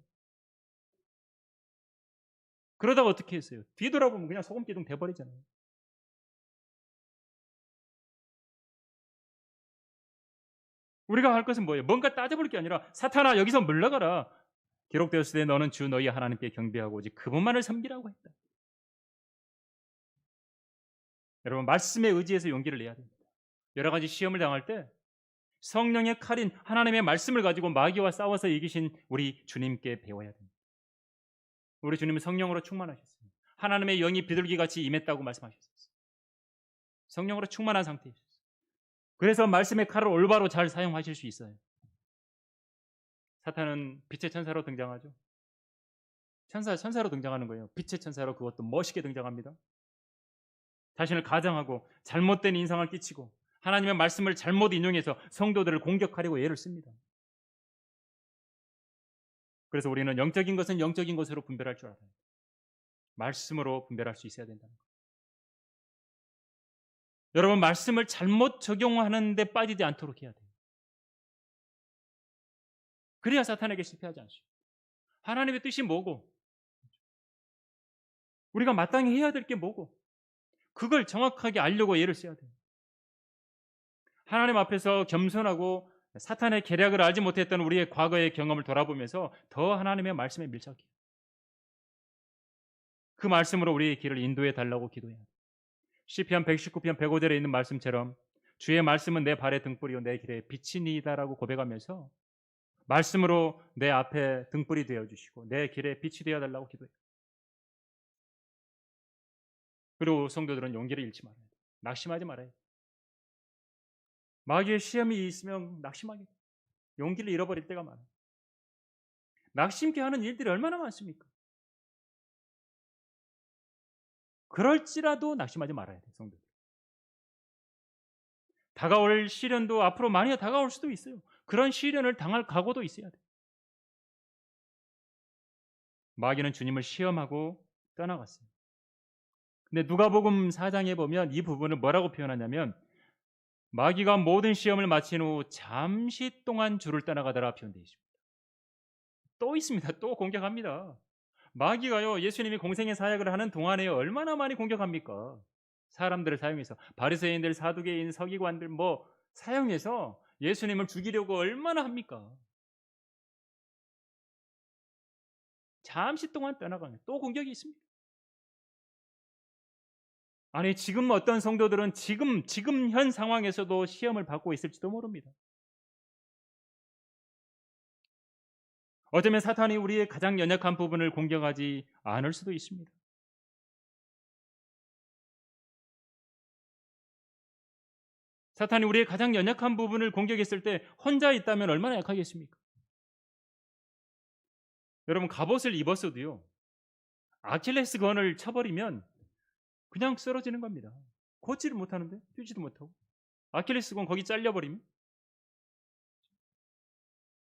S1: 그러다가 어떻게 했어요? 뒤돌아보면 그냥 소금기둥 돼버리잖아요. 우리가 할 것은 뭐예요? 뭔가 따져볼 게 아니라 사탄아 여기서 물러가라. 기록되었을 때 너는 주 너희 하나님께 경배하고 오직 그분만을 섬기라고 했다. 여러분 말씀에 의지해서 용기를 내야 됩니다. 여러 가지 시험을 당할 때 성령의 칼인 하나님의 말씀을 가지고 마귀와 싸워서 이기신 우리 주님께 배워야 됩니다. 우리 주님은 성령으로 충만하셨어요. 하나님의 영이 비둘기같이 임했다고 말씀하셨어요. 성령으로 충만한 상태이셨어요. 그래서 말씀의 칼을 올바로 잘 사용하실 수 있어요. 사탄은 빛의 천사로 등장하죠. 천사로 등장하는 거예요. 빛의 천사로 그것도 멋있게 등장합니다. 자신을 가장하고 잘못된 인상을 끼치고 하나님의 말씀을 잘못 인용해서 성도들을 공격하려고 애를 씁니다. 그래서 우리는 영적인 것은 영적인 것으로 분별할 줄 알아요. 말씀으로 분별할 수 있어야 된다는 거예요. 여러분 말씀을 잘못 적용하는 데 빠지지 않도록 해야 돼요. 그래야 사탄에게 실패하지 않습니다. 하나님의 뜻이 뭐고 우리가 마땅히 해야 될 게 뭐고 그걸 정확하게 알려고 애를 써야 돼요. 하나님 앞에서 겸손하고 사탄의 계략을 알지 못했던 우리의 과거의 경험을 돌아보면서 더 하나님의 말씀에 밀착해요. 그 말씀으로 우리의 길을 인도해 달라고 기도해야 돼요. 시편 119편 105절에 있는 말씀처럼 주의 말씀은 내 발의 등불이요 내 길에 빛이니이다라고 고백하면서 말씀으로 내 앞에 등불이 되어주시고 내 길에 빛이 되어 달라고 기도해요. 그리고 성도들은 용기를 잃지 말아야 돼요. 낙심하지 말아야 돼요. 마귀의 시험이 있으면 낙심하게 돼요. 용기를 잃어버릴 때가 많아요. 낙심케 하는 일들이 얼마나 많습니까? 그럴지라도 낙심하지 말아야 돼요. 성도들. 다가올 시련도 앞으로 많이 다가올 수도 있어요. 그런 시련을 당할 각오도 있어야 돼요. 마귀는 주님을 시험하고 떠나갔어요. 근데 누가복음 4장에 보면 이 부분을 뭐라고 표현하냐면 마귀가 모든 시험을 마친 후 잠시 동안 주를 떠나가더라 표현되어 있습니다. 또 있습니다. 또 공격합니다. 마귀가요, 예수님이 공생의 사역을 하는 동안에 얼마나 많이 공격합니까? 사람들을 사용해서 바리새인들, 사두개인, 서기관들 뭐 사용해서 예수님을 죽이려고 얼마나 합니까? 잠시 동안 떠나가면 또 공격이 있습니다. 아니 지금 어떤 성도들은 지금 현 상황에서도 시험을 받고 있을지도 모릅니다. 어쩌면 사탄이 우리의 가장 연약한 부분을 공격하지 않을 수도 있습니다. 사탄이 우리의 가장 연약한 부분을 공격했을 때 혼자 있다면 얼마나 약하겠습니까? 여러분 갑옷을 입었어도요. 아킬레스건을 쳐버리면 그냥 쓰러지는 겁니다. 걷지를 못하는데 뛰지도 못하고 아킬레스건 거기 잘려버리면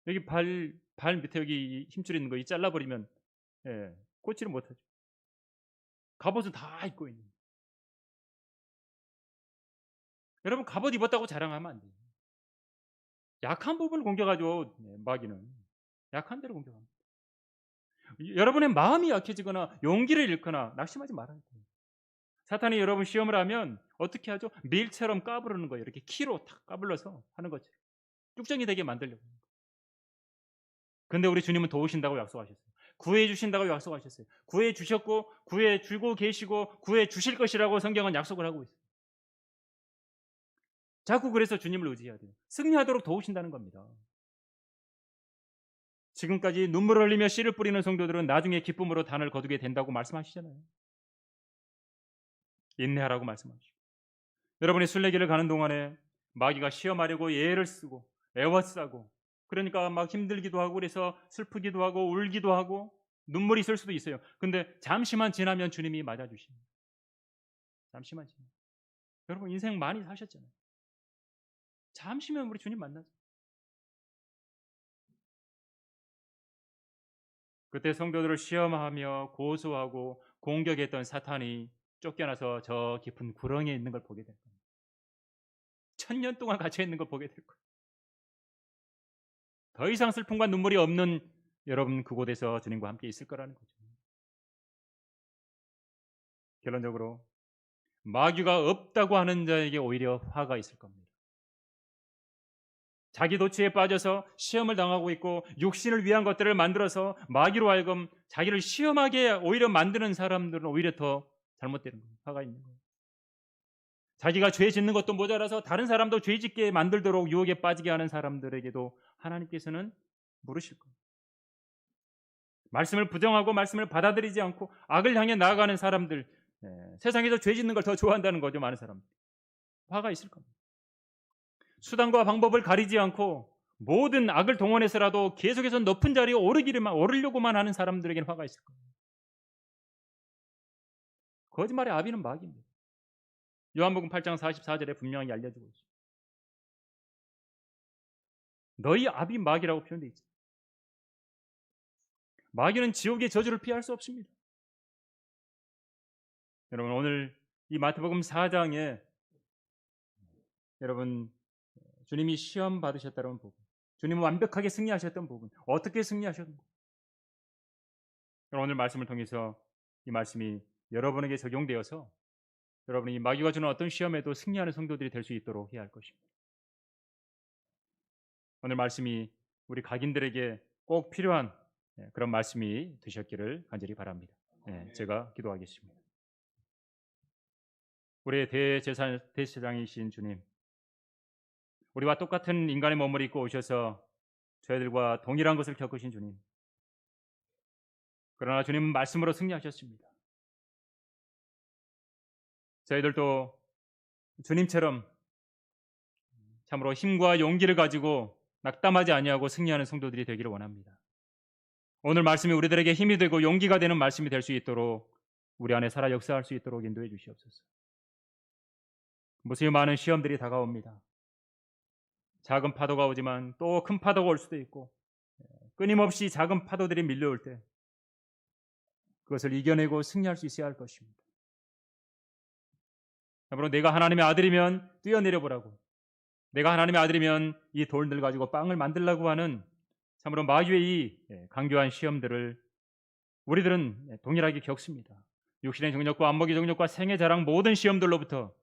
S1: 여기 발 밑에 여기 힘줄 있는 거 이 잘라버리면 걷지를 못하죠. 갑옷은 다 입고 있는. 여러분 갑옷 입었다고 자랑하면 안 돼요. 약한 부분을 공격하죠. 마귀는 약한 데를 공격합니다. 여러분의 마음이 약해지거나 용기를 잃거나 낙심하지 말아야 돼요. 사탄이 여러분 시험을 하면 어떻게 하죠? 밀처럼 까부르는 거예요. 이렇게 키로 탁 까불러서 하는 거죠. 뚝정이 되게 만들려고. 근데 우리 주님은 도우신다고 약속하셨어요. 구해 주신다고 약속하셨어요. 구해 주셨고 구해 주고 계시고 구해 주실 것이라고 성경은 약속을 하고 있어요. 자꾸 그래서 주님을 의지해야 돼요. 승리하도록 도우신다는 겁니다. 지금까지 눈물을 흘리며 씨를 뿌리는 성도들은 나중에 기쁨으로 단을 거두게 된다고 말씀하시잖아요. 인내하라고 말씀하시고. 여러분이 순례길을 가는 동안에 마귀가 시험하려고 예를 쓰고 애워싸고 그러니까 막 힘들기도 하고 그래서 슬프기도 하고 울기도 하고 눈물이 있을 수도 있어요. 근데 잠시만 지나면 주님이 맞아주십니다. 잠시만 지나면. 여러분 인생 많이 사셨잖아요. 잠시면 우리 주님 만나죠. 그때 성도들을 시험하며 고소하고 공격했던 사탄이 쫓겨나서 저 깊은 구렁이에 있는 걸 보게 될 겁니다. 1000년 동안 갇혀 있는 걸 보게 될 거예요. 더 이상 슬픔과 눈물이 없는 여러분 그곳에서 주님과 함께 있을 거라는 거죠. 결론적으로 마귀가 없다고 하는 자에게 오히려 화가 있을 겁니다. 자기 도취에 빠져서 시험을 당하고 있고 육신을 위한 것들을 만들어서 마귀로 하여금 자기를 시험하게 오히려 만드는 사람들은 오히려 더 잘못되는 거예요. 화가 있는 거예요. 자기가 죄 짓는 것도 모자라서 다른 사람도 죄 짓게 만들도록 유혹에 빠지게 하는 사람들에게도 하나님께서는 물으실 거예요. 말씀을 부정하고 말씀을 받아들이지 않고 악을 향해 나아가는 사람들, 세상에서 죄 짓는 걸 더 좋아한다는 거죠. 많은 사람들. 화가 있을 겁니다. 수단과 방법을 가리지 않고 모든 악을 동원해서라도 계속해서 높은 자리에 오르려고만 하는 사람들에게는 화가 있을 겁니다. 거짓말의 아비는 마귀입니다. 요한복음 8장 44절에 분명히 알려주고 있습니다. 너희 아비 마귀라고 표현되어 있습니다. 마귀는 지옥의 저주를 피할 수 없습니다. 여러분 오늘 이 마태복음 4장에 여러분 주님이 시험 받으셨다는 부분, 주님은 완벽하게 승리하셨던 부분, 어떻게 승리하셨는가? 오늘 말씀을 통해서 이 말씀이 여러분에게 적용되어서 여러분이 이 마귀가 주는 어떤 시험에도 승리하는 성도들이 될 수 있도록 해야 할 것입니다. 오늘 말씀이 우리 각인들에게 꼭 필요한 그런 말씀이 되셨기를 간절히 바랍니다. 제가 기도하겠습니다. 우리의 대제사장이신 주님, 우리와 똑같은 인간의 몸을 입고 오셔서 저희들과 동일한 것을 겪으신 주님, 그러나 주님은 말씀으로 승리하셨습니다. 저희들도 주님처럼 참으로 힘과 용기를 가지고 낙담하지 아니하고 승리하는 성도들이 되기를 원합니다. 오늘 말씀이 우리들에게 힘이 되고 용기가 되는 말씀이 될 수 있도록 우리 안에 살아 역사할 수 있도록 인도해 주시옵소서. 무수히 많은 시험들이 다가옵니다. 작은 파도가 오지만 또 큰 파도가 올 수도 있고 끊임없이 작은 파도들이 밀려올 때 그것을 이겨내고 승리할 수 있어야 할 것입니다. 참으로 내가 하나님의 아들이면 뛰어내려 보라고, 내가 하나님의 아들이면 이 돌들 가지고 빵을 만들라고 하는 참으로 마귀의 이 강교한 시험들을 우리들은 동일하게 겪습니다. 육신의 정력과 안목의 정력과 생의 자랑 모든 시험들로부터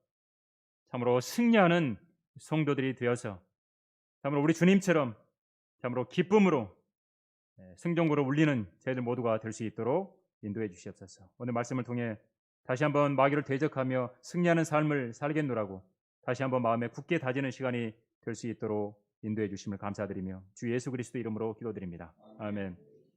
S1: 참으로 승리하는 성도들이 되어서 참으로 우리 주님처럼 참으로 기쁨으로 승종으로 울리는 저희들 모두가 될 수 있도록 인도해 주시옵소서. 오늘 말씀을 통해 다시 한번 마귀를 대적하며 승리하는 삶을 살겠노라고 다시 한번 마음에 굳게 다지는 시간이 될 수 있도록 인도해 주심을 감사드리며 주 예수 그리스도 이름으로 기도드립니다. 아멘.